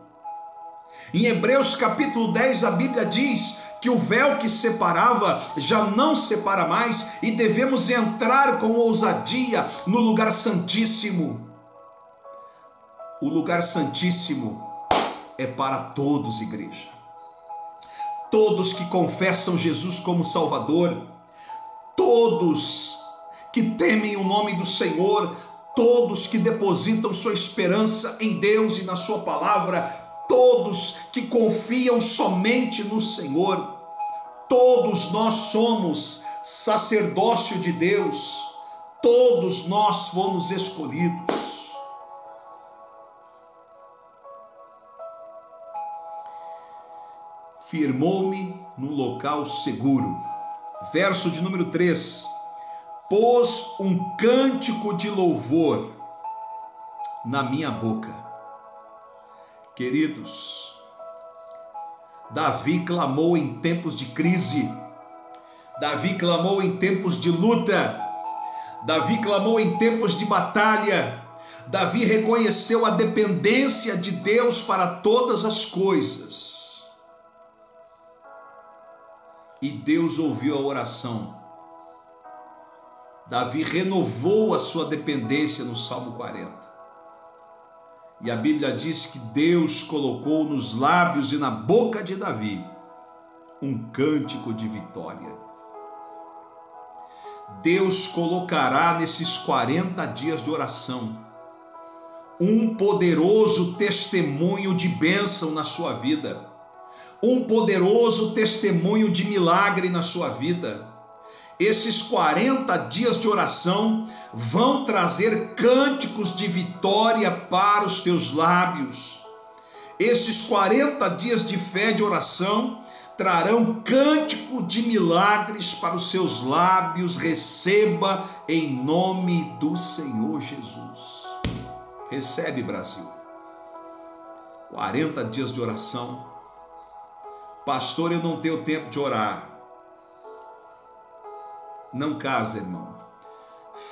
Em Hebreus capítulo 10, a Bíblia diz que o véu que separava já não separa mais e devemos entrar com ousadia no lugar santíssimo. O lugar santíssimo é para todos, igreja. Todos que confessam Jesus como Salvador, todos que temem o nome do Senhor, todos que depositam sua esperança em Deus e na sua palavra, todos que confiam somente no Senhor, todos nós somos sacerdócio de Deus, todos nós fomos escolhidos. Firmou-me no local seguro. Verso de número 3. Pôs um cântico de louvor na minha boca. Queridos, Davi clamou em tempos de crise. Davi clamou em tempos de luta. Davi clamou em tempos de batalha. Davi reconheceu a dependência de Deus para todas as coisas. E Deus ouviu a oração. Davi renovou a sua dependência no Salmo 40. E a Bíblia diz que Deus colocou nos lábios e na boca de Davi um cântico de vitória. Deus colocará nesses 40 dias de oração um poderoso testemunho de bênção na sua vida. Um poderoso testemunho de milagre na sua vida. Esses 40 dias de oração vão trazer cânticos de vitória para os teus lábios. Esses 40 dias de fé de oração trarão cântico de milagres para os seus lábios. Receba em nome do Senhor Jesus. Recebe, Brasil. 40 dias de oração. Pastor, eu não tenho tempo de orar. Não casa, irmão.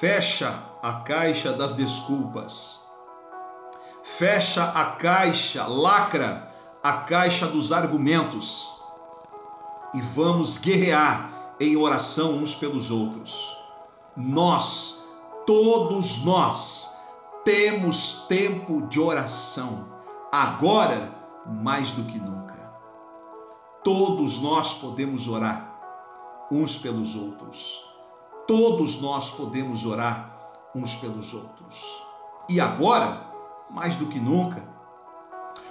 Fecha a caixa das desculpas. Fecha a caixa, lacra a caixa dos argumentos. E vamos guerrear em oração uns pelos outros. Nós, todos nós, temos tempo de oração. Agora, mais do que nunca. Todos nós podemos orar uns pelos outros. Todos nós podemos orar uns pelos outros. E agora, mais do que nunca,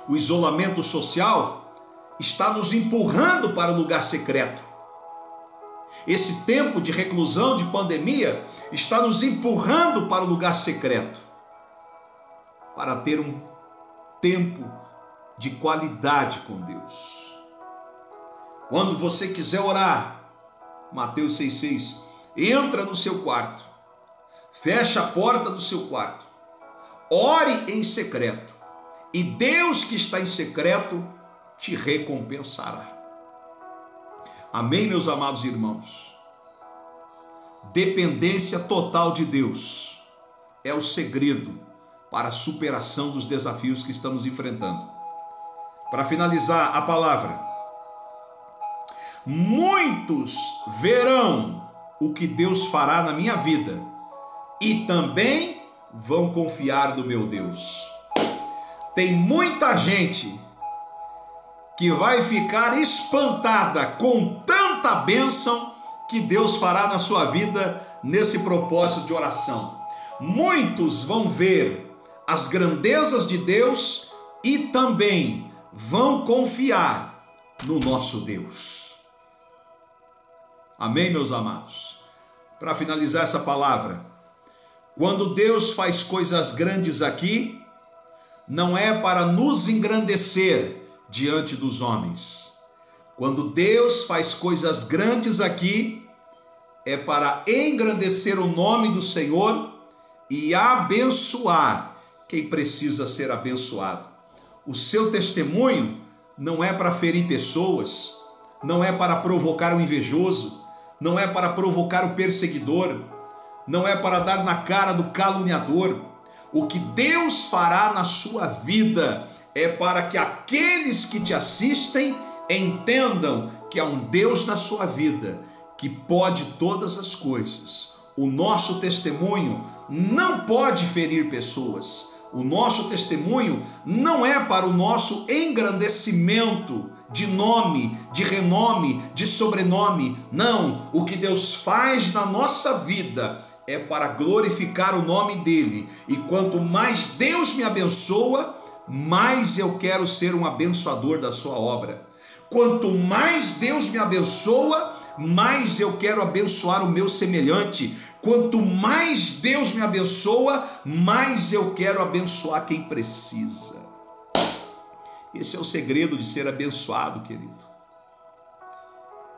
o isolamento social está nos empurrando para o lugar secreto. Esse tempo de reclusão, de pandemia, está nos empurrando para o lugar secreto, para ter um tempo de qualidade com Deus. Quando você quiser orar, Mateus 6,6, entra no seu quarto, fecha a porta do seu quarto, ore em secreto, e Deus que está em secreto te recompensará. Amém, meus amados irmãos? Dependência total de Deus é o segredo para a superação dos desafios que estamos enfrentando. Para finalizar a palavra, muitos verão o que Deus fará na minha vida e também vão confiar no meu Deus. Tem muita gente que vai ficar espantada com tanta bênção que Deus fará na sua vida nesse propósito de oração. Muitos vão ver as grandezas de Deus e também vão confiar no nosso Deus. Amém, meus amados? Para finalizar essa palavra, quando Deus faz coisas grandes aqui, não é para nos engrandecer diante dos homens. Quando Deus faz coisas grandes aqui, é para engrandecer o nome do Senhor e abençoar quem precisa ser abençoado. O seu testemunho não é para ferir pessoas, não é para provocar o invejoso, não é para provocar o perseguidor, não é para dar na cara do caluniador. O que Deus fará na sua vida é para que aqueles que te assistem entendam que há um Deus na sua vida que pode todas as coisas. O nosso testemunho não pode ferir pessoas, O nosso testemunho não é para o nosso engrandecimento de nome, de renome, de sobrenome. Não, o que Deus faz na nossa vida é para glorificar o nome dele. E quanto mais Deus me abençoa, mais eu quero ser um abençoador da sua obra. Quanto mais Deus me abençoa, mais eu quero abençoar o meu semelhante. Quanto mais Deus me abençoa, mais eu quero abençoar quem precisa. Esse é o segredo de ser abençoado, querido.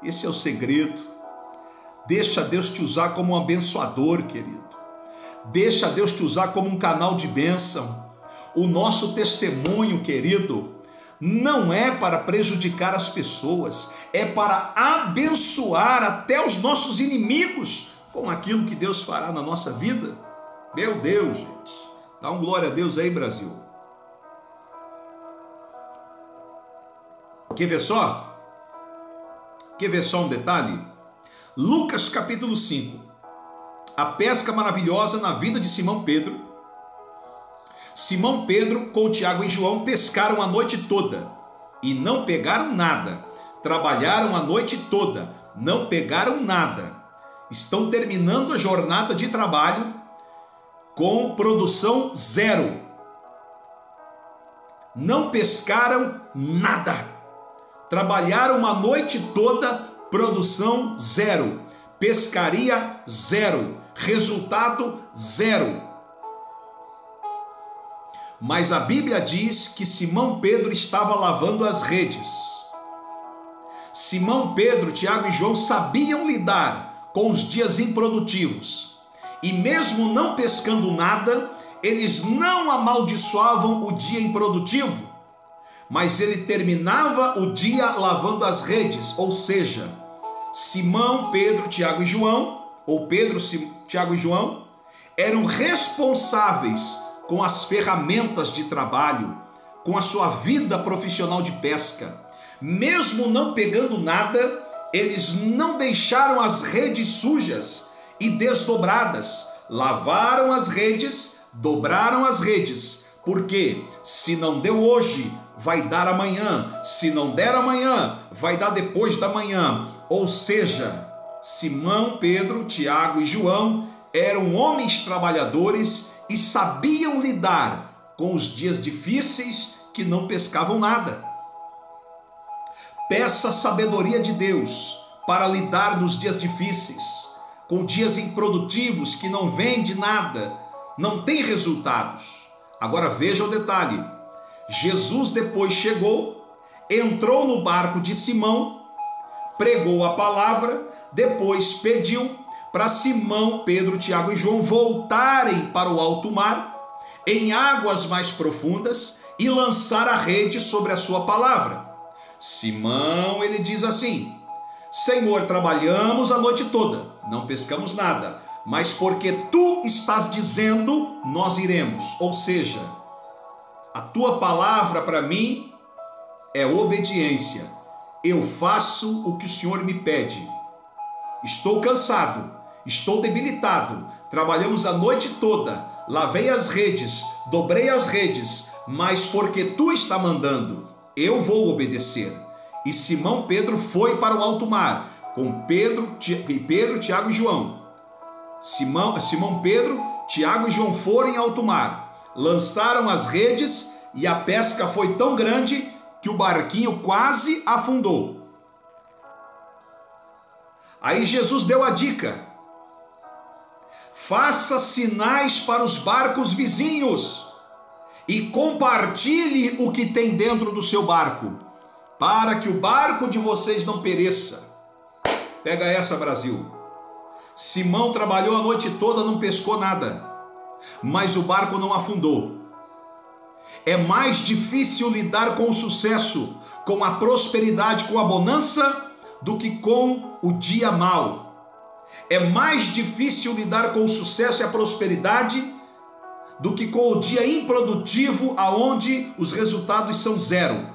Esse é o segredo. Deixa Deus te usar como um abençoador, querido. Deixa Deus te usar como um canal de bênção. O nosso testemunho, querido, não é para prejudicar as pessoas, é para abençoar até os nossos inimigos com aquilo que Deus fará na nossa vida. Meu Deus, gente. Dá um glória a Deus aí, Brasil. Quer ver só? Quer ver só um detalhe? Lucas capítulo 5. A pesca maravilhosa na vida de Simão Pedro. Simão Pedro com Tiago e João pescaram a noite toda e não pegaram nada. Trabalharam a noite toda, não pegaram nada. Estão terminando a jornada de trabalho com produção zero. Não pescaram nada. Trabalharam a noite toda, produção zero. Pescaria zero. Resultado zero. Mas a Bíblia diz que Simão Pedro estava lavando as redes. Simão Pedro, Tiago e João sabiam lidar com os dias improdutivos. E mesmo não pescando nada, eles não amaldiçoavam o dia improdutivo, mas ele terminava o dia lavando as redes. Ou seja, Simão, Pedro, Tiago e João, ou Pedro, Tiago e João, eram responsáveis com as ferramentas de trabalho, com a sua vida profissional de pesca. Mesmo não pegando nada, eles não deixaram as redes sujas e desdobradas. Lavaram as redes, dobraram as redes, porque se não deu hoje, vai dar amanhã. Se não der amanhã, vai dar depois da manhã. Ou seja, Simão, Pedro, Tiago e João eram homens trabalhadores e sabiam lidar com os dias difíceis que não pescavam nada. Peça a sabedoria de Deus para lidar nos dias difíceis, com dias improdutivos que não vende nada, não tem resultados. Agora veja o detalhe. Jesus depois chegou, entrou no barco de Simão, pregou a palavra, depois pediu para Simão, Pedro, Tiago e João voltarem para o alto mar, em águas mais profundas, e lançar a rede sobre a sua palavra. Simão, ele diz assim: Senhor, trabalhamos a noite toda, não pescamos nada, mas porque tu estás dizendo, nós iremos. Ou seja, a tua palavra para mim é obediência. Eu faço o que o Senhor me pede. Estou cansado, estou debilitado, trabalhamos a noite toda, lavei as redes, dobrei as redes, mas porque tu está mandando, eu vou obedecer. E Simão Pedro foi para o alto mar, com Pedro, Tiago e João. Simão Pedro, Tiago e João foram em alto mar, lançaram as redes e a pesca foi tão grande que o barquinho quase afundou. Aí Jesus deu a dica: faça sinais para os barcos vizinhos e compartilhe o que tem dentro do seu barco, para que o barco de vocês não pereça. Pega essa, Brasil. Simão trabalhou a noite toda, não pescou nada, mas o barco não afundou. É mais difícil lidar com o sucesso, com a prosperidade, com a bonança, do que com o dia mau. É mais difícil lidar com o sucesso e a prosperidade do que com o dia improdutivo, aonde os resultados são zero.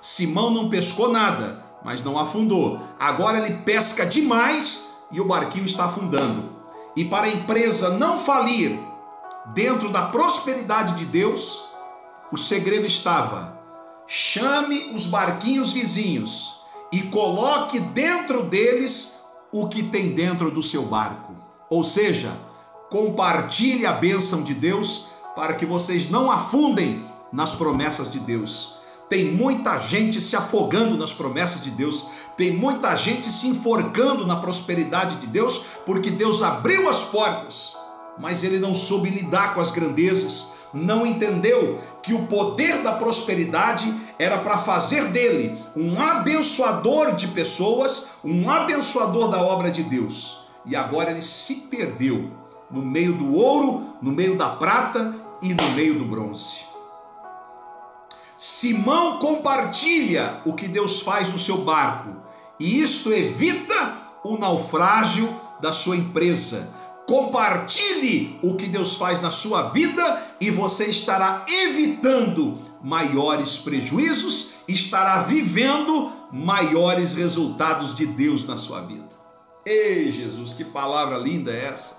Simão não pescou nada, mas não afundou. Agora ele pesca demais e o barquinho está afundando. E para a empresa não falir, dentro da prosperidade de Deus, o segredo estava: chame os barquinhos vizinhos e coloque dentro deles o que tem dentro do seu barco. Ou seja, compartilhe a bênção de Deus para que vocês não afundem nas promessas de Deus. Tem muita gente se afogando nas promessas de Deus. Tem muita gente se enforcando na prosperidade de Deus, porque Deus abriu as portas, mas ele não soube lidar com as grandezas. Não entendeu que o poder da prosperidade era para fazer dele um abençoador de pessoas, um abençoador da obra de Deus. E agora ele se perdeu no meio do ouro, no meio da prata e no meio do bronze. Simão compartilha o que Deus faz no seu barco, e isso evita o naufrágio da sua empresa. Compartilhe o que Deus faz na sua vida e você estará evitando maiores prejuízos, estará vivendo maiores resultados de Deus na sua vida. Ei, Jesus, que palavra linda é essa!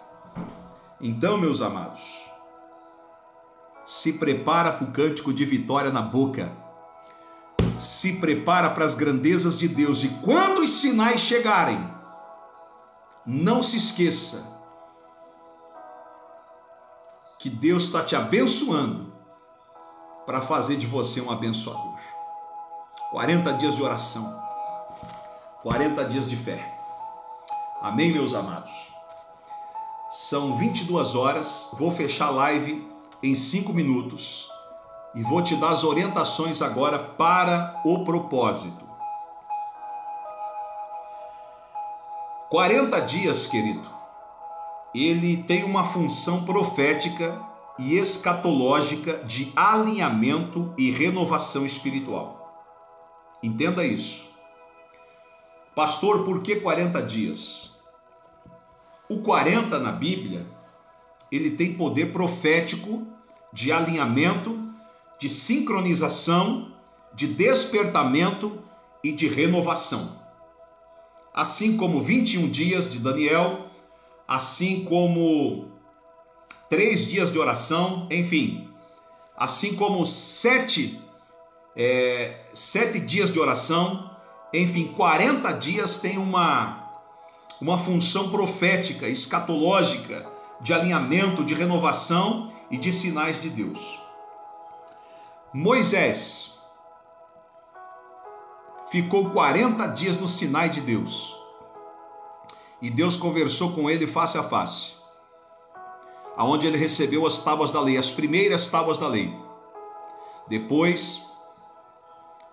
Então, meus amados, se prepara para o cântico de vitória na boca. Se prepara para as grandezas de Deus. E quando os sinais chegarem, não se esqueça que Deus está te abençoando para fazer de você um abençoador. 40 dias de oração. 40 dias de fé. Amém, meus amados? São 22 horas. Vou fechar a live em 5 minutos e vou te dar as orientações agora para o propósito. 40 dias, querido, ele tem uma função profética e escatológica de alinhamento e renovação espiritual. Entenda isso. Pastor, por que 40 dias? O 40 na Bíblia, ele tem poder profético de alinhamento, de sincronização, de despertamento e de renovação. Assim como 21 dias de Daniel, assim como 3 dias de oração, enfim, assim como 7 dias de oração, enfim, 40 dias tem uma função profética, escatológica, de alinhamento, de renovação e de sinais de Deus. Moisés ficou 40 dias no Sinai de Deus. E Deus conversou com ele face a face, aonde ele recebeu as tábuas da lei, as primeiras tábuas da lei. Depois,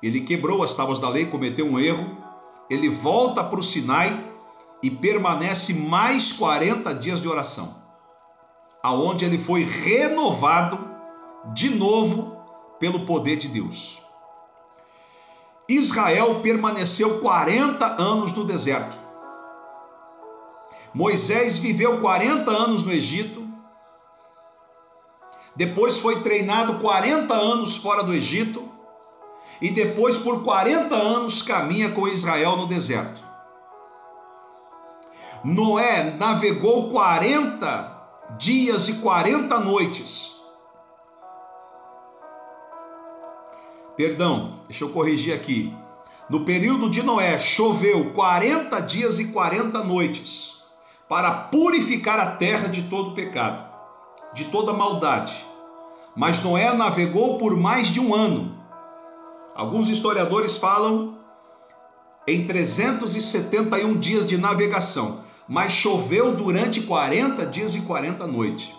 ele quebrou as tábuas da lei, cometeu um erro, ele volta para o Sinai e permanece mais 40 dias de oração, aonde ele foi renovado de novo pelo poder de Deus. Israel permaneceu 40 anos no deserto. Moisés viveu 40 anos no Egito, depois foi treinado 40 anos fora do Egito, e depois por 40 anos caminha com Israel no deserto. Noé navegou 40 dias e 40 noites. Perdão, deixa eu corrigir aqui. No período de Noé, choveu 40 dias e 40 noites para purificar a terra de todo pecado, de toda maldade. Mas Noé navegou por mais de um ano. Alguns historiadores falam em 371 dias de navegação, mas choveu durante 40 dias e 40 noites.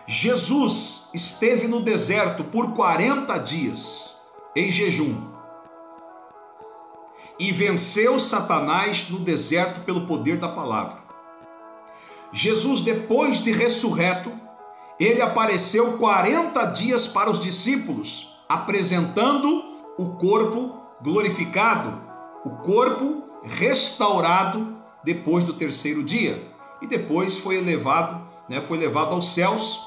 Jesus esteve no deserto por 40 dias em jejum e venceu Satanás no deserto pelo poder da palavra. Jesus, depois de ressurreto, ele apareceu 40 dias para os discípulos, apresentando o corpo glorificado, o corpo restaurado depois do terceiro dia. E depois foi levado aos céus,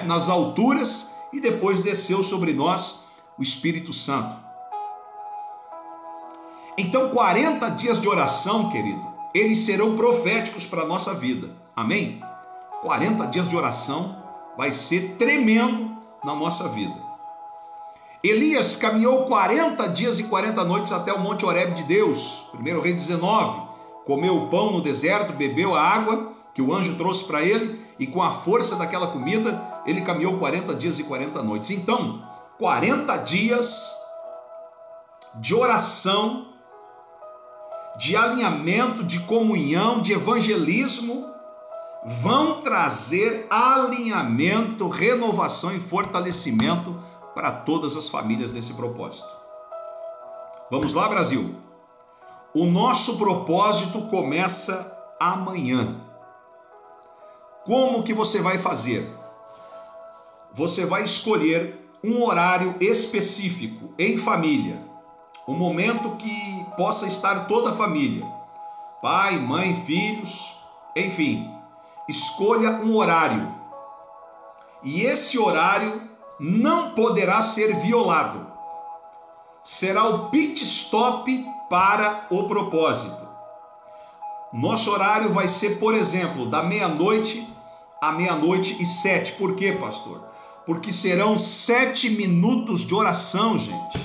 nas alturas, e depois desceu sobre nós o Espírito Santo. Então 40 dias de oração, querido, eles serão proféticos para a nossa vida. Amém? 40 dias de oração vai ser tremendo na nossa vida. Elias caminhou 40 dias e 40 noites até o Monte Horebe de Deus. 1 Reis 19. Comeu o pão no deserto, bebeu a água que o anjo trouxe para ele, e com a força daquela comida, ele caminhou 40 dias e 40 noites. Então, 40 dias de oração, de alinhamento, de comunhão, de evangelismo, vão trazer alinhamento, renovação e fortalecimento para todas as famílias nesse propósito. Vamos lá, Brasil? O nosso propósito começa amanhã. Como que você vai fazer? Você vai escolher um horário específico em família, um momento que possa estar toda a família, pai, mãe, filhos, enfim, escolha um horário. E esse horário não poderá ser violado. Será o pit stop para o propósito. Nosso horário vai ser, por exemplo, da meia-noite à 00:07. Por quê, pastor? Porque serão 7 minutos de oração, gente.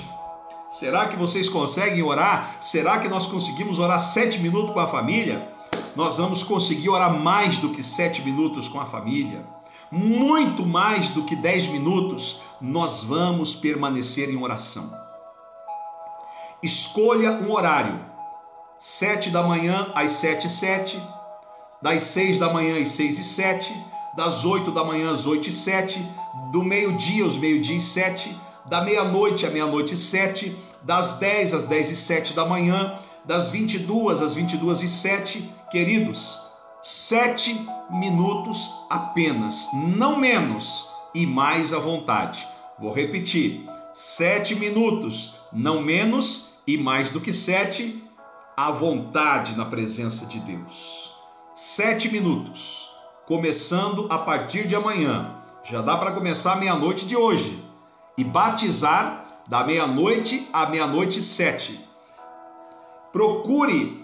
Será que vocês conseguem orar? Será que nós conseguimos orar 7 minutos com a família? Nós vamos conseguir orar mais do que 7 minutos com a família. Muito mais do que 10 minutos, nós vamos permanecer em oração. Escolha um horário. 7 da manhã às 7:07, das 6 da manhã às 6:07, das 8 da manhã às 8:07, do meio-dia aos 12:07, da meia-noite à 00:07, das 10 às 10:07 da manhã, das 22 às 22:07. Queridos, 7 minutos apenas, não menos, e mais à vontade. Vou repetir, 7 minutos, não menos e mais do que 7, à vontade na presença de Deus. 7 minutos, começando a partir de amanhã. Já dá para começar à meia-noite de hoje e batizar da meia-noite à 00:07. Procure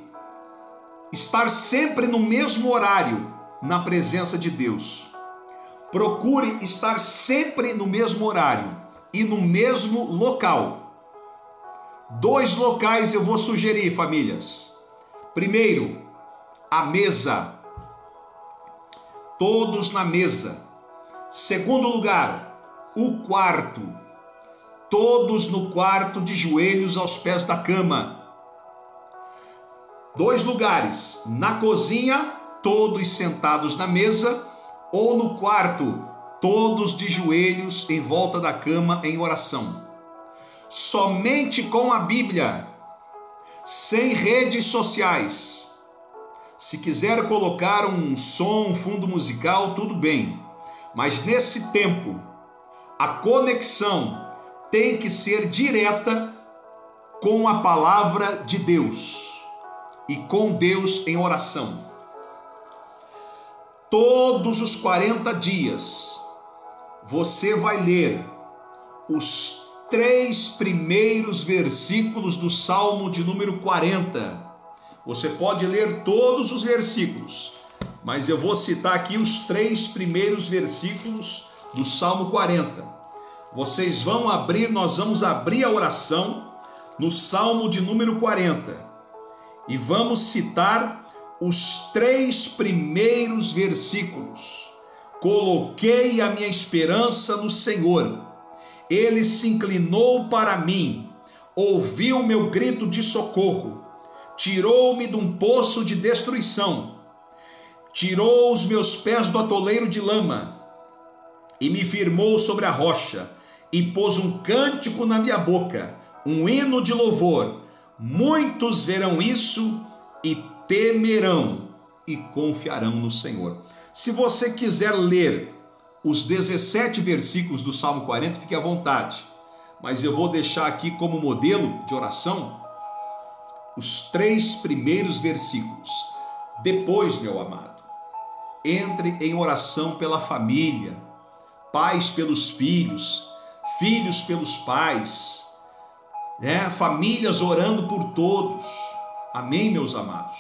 estar sempre no mesmo horário na presença de Deus. Procure estar sempre no mesmo horário e no mesmo local. 2 locais eu vou sugerir, famílias. Primeiro, a mesa. Todos na mesa. Segundo lugar, o quarto. Todos no quarto, de joelhos aos pés da cama. 2 lugares, na cozinha, todos sentados na mesa, ou no quarto, todos de joelhos em volta da cama em oração. Somente com a Bíblia, sem redes sociais. Se quiser colocar um som, um fundo musical, tudo bem. Mas nesse tempo, a conexão tem que ser direta com a palavra de Deus e com Deus em oração. Todos os 40 dias, você vai ler os 3 primeiros versículos do Salmo de número 40. Você pode ler todos os versículos, mas eu vou citar aqui os 3 primeiros versículos do Salmo 40. Vocês vão abrir, nós vamos abrir a oração no Salmo de número 40 e vamos citar os 3 primeiros versículos. Coloquei a minha esperança no Senhor. Ele se inclinou para mim, ouviu meu grito de socorro, tirou-me de um poço de destruição, tirou os meus pés do atoleiro de lama e me firmou sobre a rocha e pôs um cântico na minha boca, um hino de louvor. Muitos verão isso e temerão e confiarão no Senhor. Se você quiser ler os 17 versículos do Salmo 40, fique à vontade. Mas eu vou deixar aqui como modelo de oração os 3 primeiros versículos. Depois, meu amado, entre em oração pela família, pais pelos filhos, filhos pelos pais, famílias orando por todos. Amém, meus amados?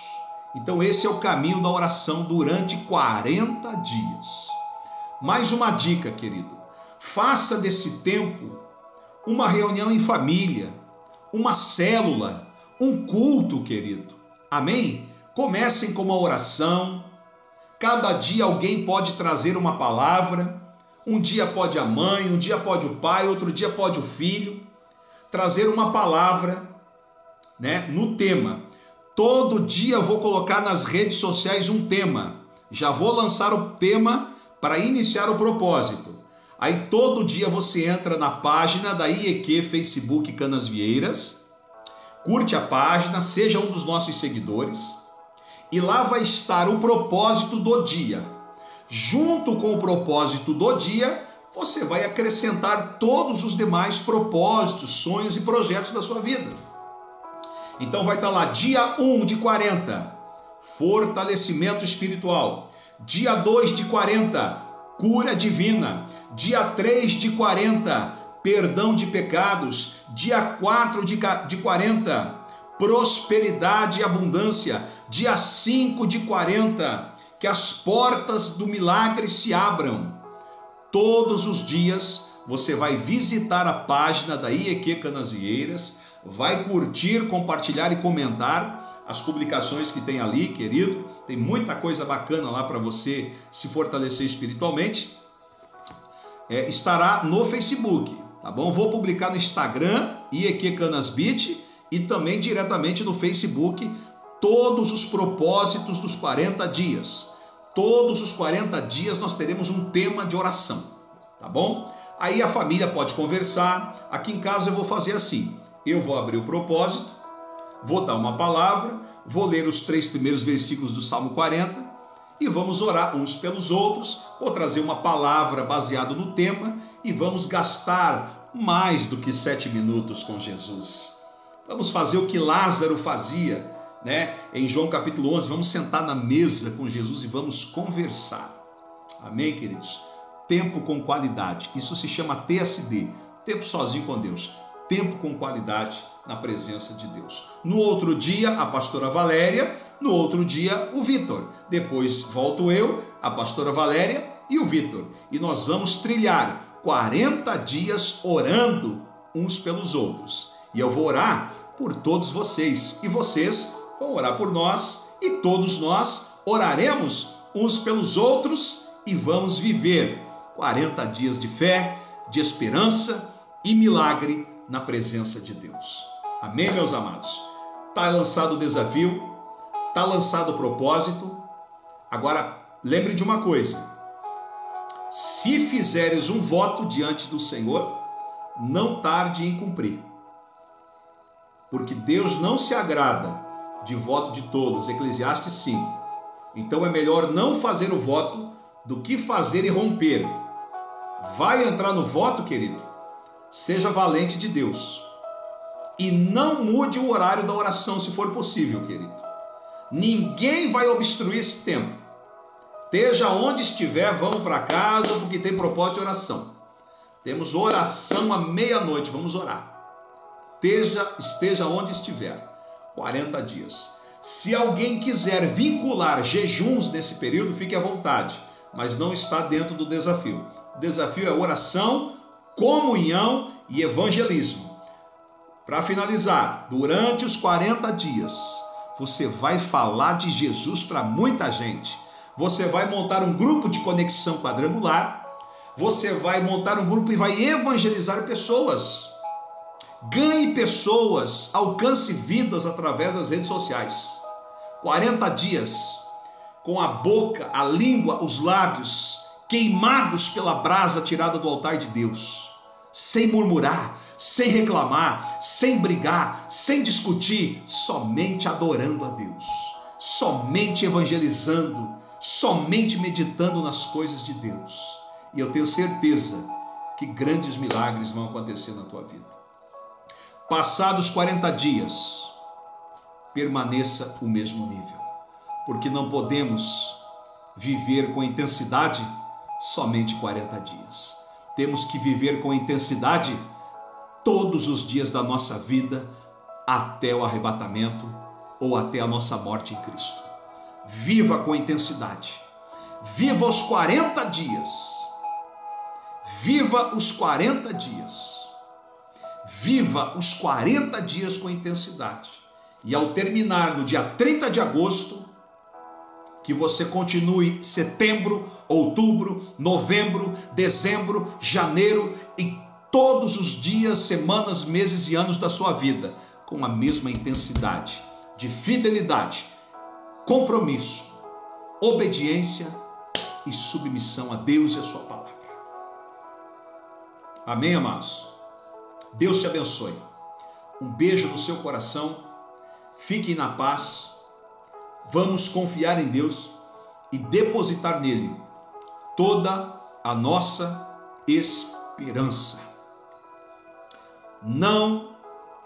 Então esse é o caminho da oração durante 40 dias. Mais uma dica, querido. Faça desse tempo uma reunião em família, uma célula, um culto, querido. Amém? Comecem com uma oração. Cada dia alguém pode trazer uma palavra. Um dia pode a mãe, um dia pode o pai, outro dia pode o filho. Trazer uma palavra, né, no tema. Todo dia eu vou colocar nas redes sociais um tema. Já vou lançar o tema para iniciar o propósito. Aí todo dia você entra na página da IEQ Facebook Canasvieiras, curte a página, seja um dos nossos seguidores, e lá vai estar o propósito do dia. Junto com o propósito do dia, você vai acrescentar todos os demais propósitos, sonhos e projetos da sua vida. Então vai estar lá, dia 1 de 40, fortalecimento espiritual. Dia 2 de 40, cura divina. Dia 3 de 40, perdão de pecados. Dia 4 de 40, prosperidade e abundância. Dia 5 de 40, que as portas do milagre se abram. Todos os dias você vai visitar a página da IEQ Canasvieiras, vai curtir, compartilhar e comentar as publicações que tem ali, querido. Tem muita coisa bacana lá para você se fortalecer espiritualmente. Estará no Facebook, tá bom? Vou publicar no Instagram, IEQ Canasbit, e também diretamente no Facebook, todos os propósitos dos 40 dias. Todos os 40 dias nós teremos um tema de oração, tá bom? Aí a família pode conversar. Aqui em casa eu vou fazer assim. Eu vou abrir o propósito, vou dar uma palavra, vou ler os 3 primeiros versículos do Salmo 40 e vamos orar uns pelos outros. Vou trazer uma palavra baseada no tema e vamos gastar mais do que 7 minutos com Jesus. Vamos fazer o que Lázaro fazia, né? Em João capítulo 11, vamos sentar na mesa com Jesus e vamos conversar. Amém, queridos? Tempo com qualidade. Isso se chama TSD, tempo sozinho com Deus. Tempo com qualidade na presença de Deus. No outro dia, a pastora Valéria. No outro dia, o Vitor. Depois volto eu, a pastora Valéria e o Vitor. E nós vamos trilhar 40 dias orando uns pelos outros. E eu vou orar por todos vocês. E vocês vão orar por nós. E todos nós oraremos uns pelos outros. E vamos viver 40 dias de fé, de esperança e milagre na presença de Deus. Amém, meus amados? Está lançado o desafio, está lançado o propósito. Agora, lembre de uma coisa. Se fizeres um voto diante do Senhor, não tarde em cumprir. Porque Deus não se agrada de voto de todos. Eclesiastes 5. Então é melhor não fazer o voto do que fazer e romper. Vai entrar no voto, querido? Seja valente de Deus. E não mude o horário da oração, se for possível, querido. Ninguém vai obstruir esse tempo. Esteja onde estiver, vamos para casa, porque tem propósito de oração. Temos oração à meia-noite, vamos orar. Esteja onde estiver. 40 dias. Se alguém quiser vincular jejuns nesse período, fique à vontade. Mas não está dentro do desafio. O desafio é oração, comunhão e evangelismo. Para finalizar, durante os 40 dias, você vai falar de Jesus para muita gente. Você vai montar um grupo de conexão quadrangular. Você vai montar um grupo e vai evangelizar pessoas. Ganhe pessoas, alcance vidas através das redes sociais. 40 dias, com a boca, a língua, os lábios queimados pela brasa tirada do altar de Deus, sem murmurar, sem reclamar, sem brigar, sem discutir, somente adorando a Deus, somente evangelizando, somente meditando nas coisas de Deus. E eu tenho certeza que grandes milagres vão acontecer na tua vida. Passados 40 dias, permaneça o mesmo nível, porque não podemos viver com intensidade somente 40 dias. Temos que viver com intensidade todos os dias da nossa vida até o arrebatamento ou até a nossa morte em Cristo. viva com intensidade. Viva os 40 dias. Viva os 40 dias. Viva os 40 dias com intensidade. E ao terminar no dia 30 de agosto, que você continue setembro, outubro, novembro, dezembro, janeiro e todos os dias, semanas, meses e anos da sua vida com a mesma intensidade de fidelidade, compromisso, obediência e submissão a Deus e a sua palavra. Amém, amados? Deus te abençoe. Um beijo no seu coração. Fiquem na paz. Vamos confiar em Deus e depositar nele toda a nossa esperança. Não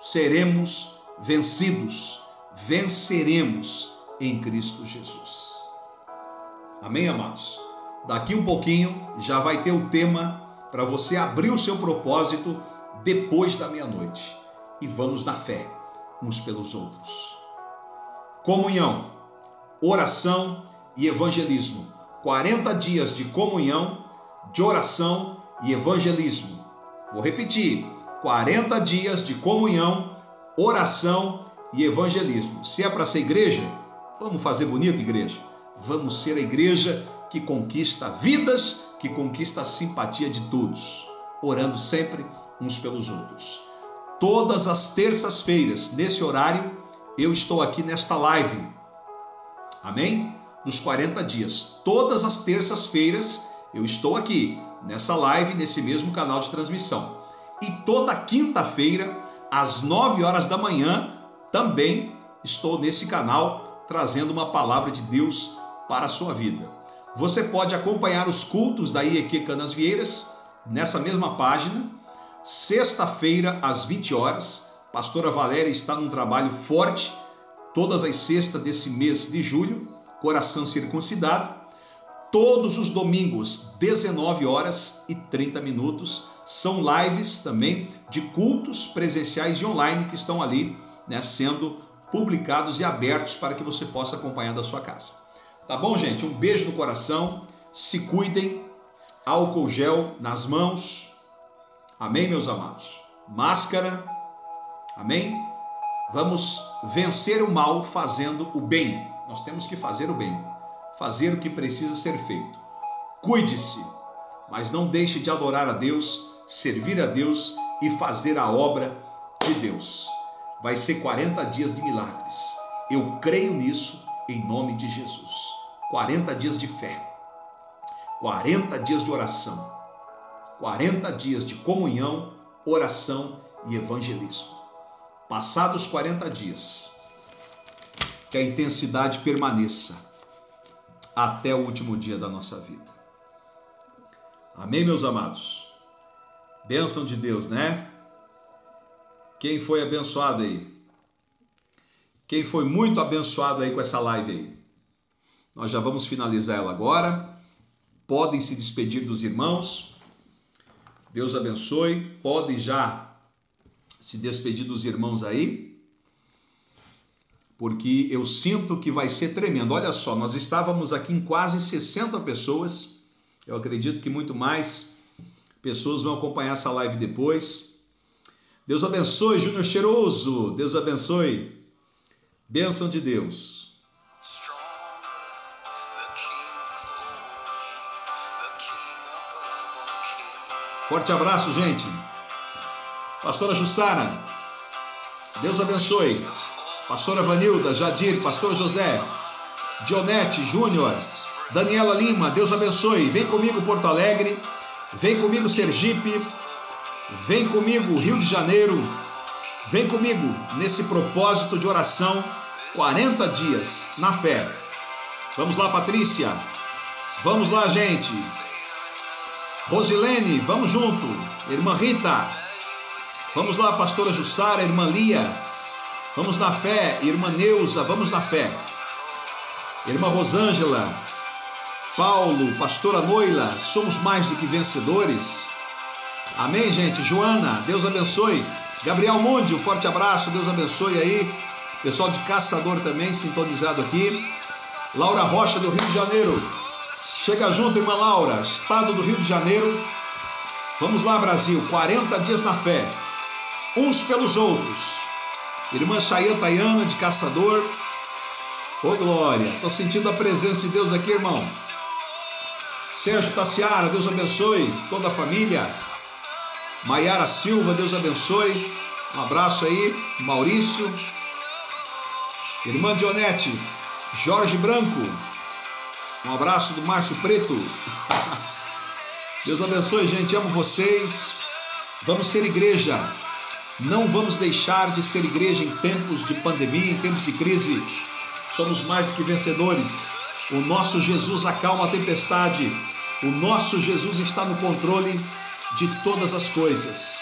seremos vencidos, venceremos em Cristo Jesus. Amém, amados? Daqui um pouquinho já vai ter o tema para você abrir o seu propósito depois da meia-noite. E vamos na fé uns pelos outros. Comunhão, oração e evangelismo. 40 dias de comunhão, de oração e evangelismo. Vou repetir. 40 dias de comunhão, oração e evangelismo. Se é para ser igreja, vamos fazer bonito, igreja. Vamos ser a igreja que conquista vidas, que conquista a simpatia de todos, orando sempre uns pelos outros. Todas as terças-feiras, nesse horário, eu estou aqui nesta live. Amém? Dos 40 dias. Todas as terças-feiras eu estou aqui, nessa live, nesse mesmo canal de transmissão. E toda quinta-feira, às 9 horas da manhã, também estou nesse canal, trazendo uma palavra de Deus para a sua vida. Você pode acompanhar os cultos da IEQ Canasvieiras, nessa mesma página. Sexta-feira, às 20 horas, pastora Valéria está num trabalho forte, todas as sextas desse mês de julho, coração circuncidado. Todos os domingos, 19 horas e 30 minutos, são lives também de cultos presenciais e online que estão ali, né, sendo publicados e abertos para que você possa acompanhar da sua casa. Tá bom, gente? Um beijo no coração, se cuidem, álcool gel nas mãos, amém, meus amados? Máscara, amém? Vamos vencer o mal fazendo o bem. Nós temos que fazer o bem, fazer o que precisa ser feito. Cuide-se, mas não deixe de adorar a Deus, servir a Deus e fazer a obra de Deus. Vai ser 40 dias de milagres. Eu creio nisso em nome de Jesus. 40 dias de fé, 40 dias de oração, 40 dias de comunhão, oração e evangelismo. Passados 40 dias, que a intensidade permaneça até o último dia da nossa vida. Amém, meus amados? Bênção de Deus, né? Quem foi abençoado aí? Quem foi muito abençoado aí com essa live aí? Nós já vamos finalizar ela agora. Podem se despedir dos irmãos. Deus abençoe. Podem já se despedir dos irmãos aí, porque eu sinto que vai ser tremendo. Olha só, nós estávamos aqui em quase 60 pessoas. Eu acredito que muito mais pessoas vão acompanhar essa live depois. Deus abençoe, Júnior Cheiroso. Deus abençoe. Bênção de Deus. Forte abraço, gente. Pastora Jussara, Deus abençoe. Pastora Vanilda, Jadir, Pastor José, Dionete, Júnior, Daniela Lima, Deus abençoe. Vem comigo Porto Alegre, vem comigo Sergipe, vem comigo Rio de Janeiro, vem comigo nesse propósito de oração, 40 dias na fé. Vamos lá, Patrícia. Vamos lá, gente. Rosilene, vamos junto. Irmã Rita. Vamos lá, pastora Jussara, irmã Lia. Vamos na fé. Irmã Neuza, vamos na fé. Irmã Rosângela, Paulo, pastora Noila, somos mais do que vencedores. Amém, gente? Joana, Deus abençoe. Gabriel Mundi, um forte abraço, Deus abençoe aí. Pessoal de Caçador também sintonizado aqui. Laura Rocha, do Rio de Janeiro. Chega junto, irmã Laura, estado do Rio de Janeiro. Vamos lá, Brasil, 40 dias na fé, uns pelos outros. Irmã Chayan Tayana, de Caçador. Ô glória, estou sentindo a presença de Deus aqui, irmão. Sérgio Tassiara, Deus abençoe toda a família. Maiara Silva, Deus abençoe. Um abraço aí, Maurício. Irmã Dionete, Jorge Branco. Um abraço do Márcio Preto. Deus abençoe, gente, amo vocês. Vamos ser igreja. Não vamos deixar de ser igreja em tempos de pandemia, em tempos de crise. Somos mais do que vencedores. O nosso Jesus acalma a tempestade. O nosso Jesus está no controle de todas as coisas.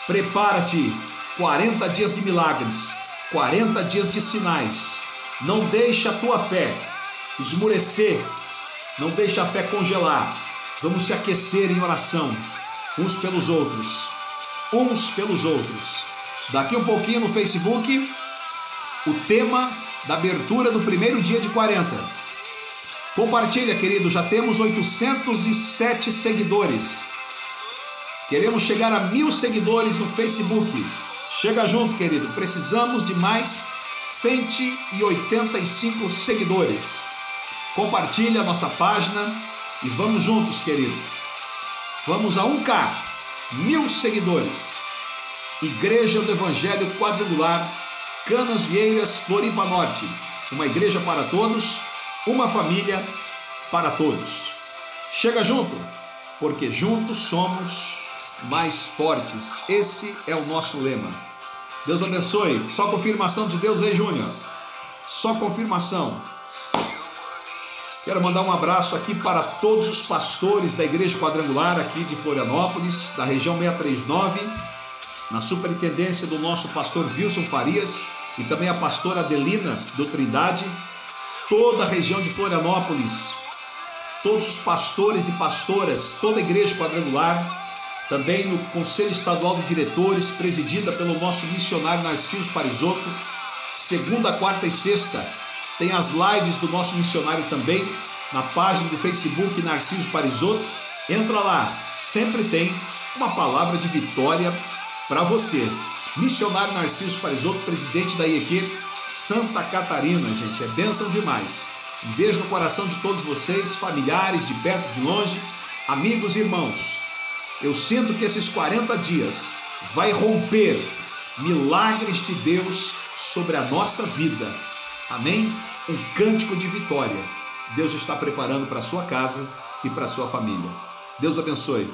Prepara-te, 40 dias de milagres, 40 dias de sinais. Não deixe a tua fé esmurecer, não deixe a fé congelar. Vamos se aquecer em oração, uns pelos outros, uns pelos outros. Daqui um pouquinho no Facebook, o tema da abertura do primeiro dia de 40. Compartilha, querido, já temos 807 seguidores. Queremos chegar a 1000 seguidores no Facebook. Chega junto, querido. Precisamos de mais 185 seguidores. Compartilha a nossa página e vamos juntos, querido. Vamos a 1K, 1000 seguidores. Igreja do Evangelho Quadrangular, Canas Vieiras, Floripa Norte. Uma igreja para todos, uma família para todos. Chega junto, porque juntos somos mais fortes. Esse é o nosso lema. Deus abençoe. Só confirmação de Deus aí, Júnior. Só confirmação. Quero mandar um abraço aqui para todos os pastores da Igreja Quadrangular aqui de Florianópolis, da região 639, na superintendência do nosso pastor Wilson Farias e também a pastora Adelina do Trindade, toda a região de Florianópolis, todos os pastores e pastoras, toda a Igreja Quadrangular, também no Conselho Estadual de Diretores, presidida pelo nosso missionário Narciso Parisotto. Segunda, quarta e sexta tem as lives do nosso missionário também, na página do Facebook Narciso Parisotto. Entra lá, sempre tem uma palavra de vitória para você. Missionário Narciso Parisotto, presidente da IEQ Santa Catarina, gente, é bênção demais. Um beijo no coração de todos vocês, familiares de perto, de longe, amigos e irmãos. Eu sinto que esses 40 dias vai romper milagres de Deus sobre a nossa vida. Amém? Um cântico de vitória. Deus está preparando para a sua casa e para a sua família. Deus abençoe.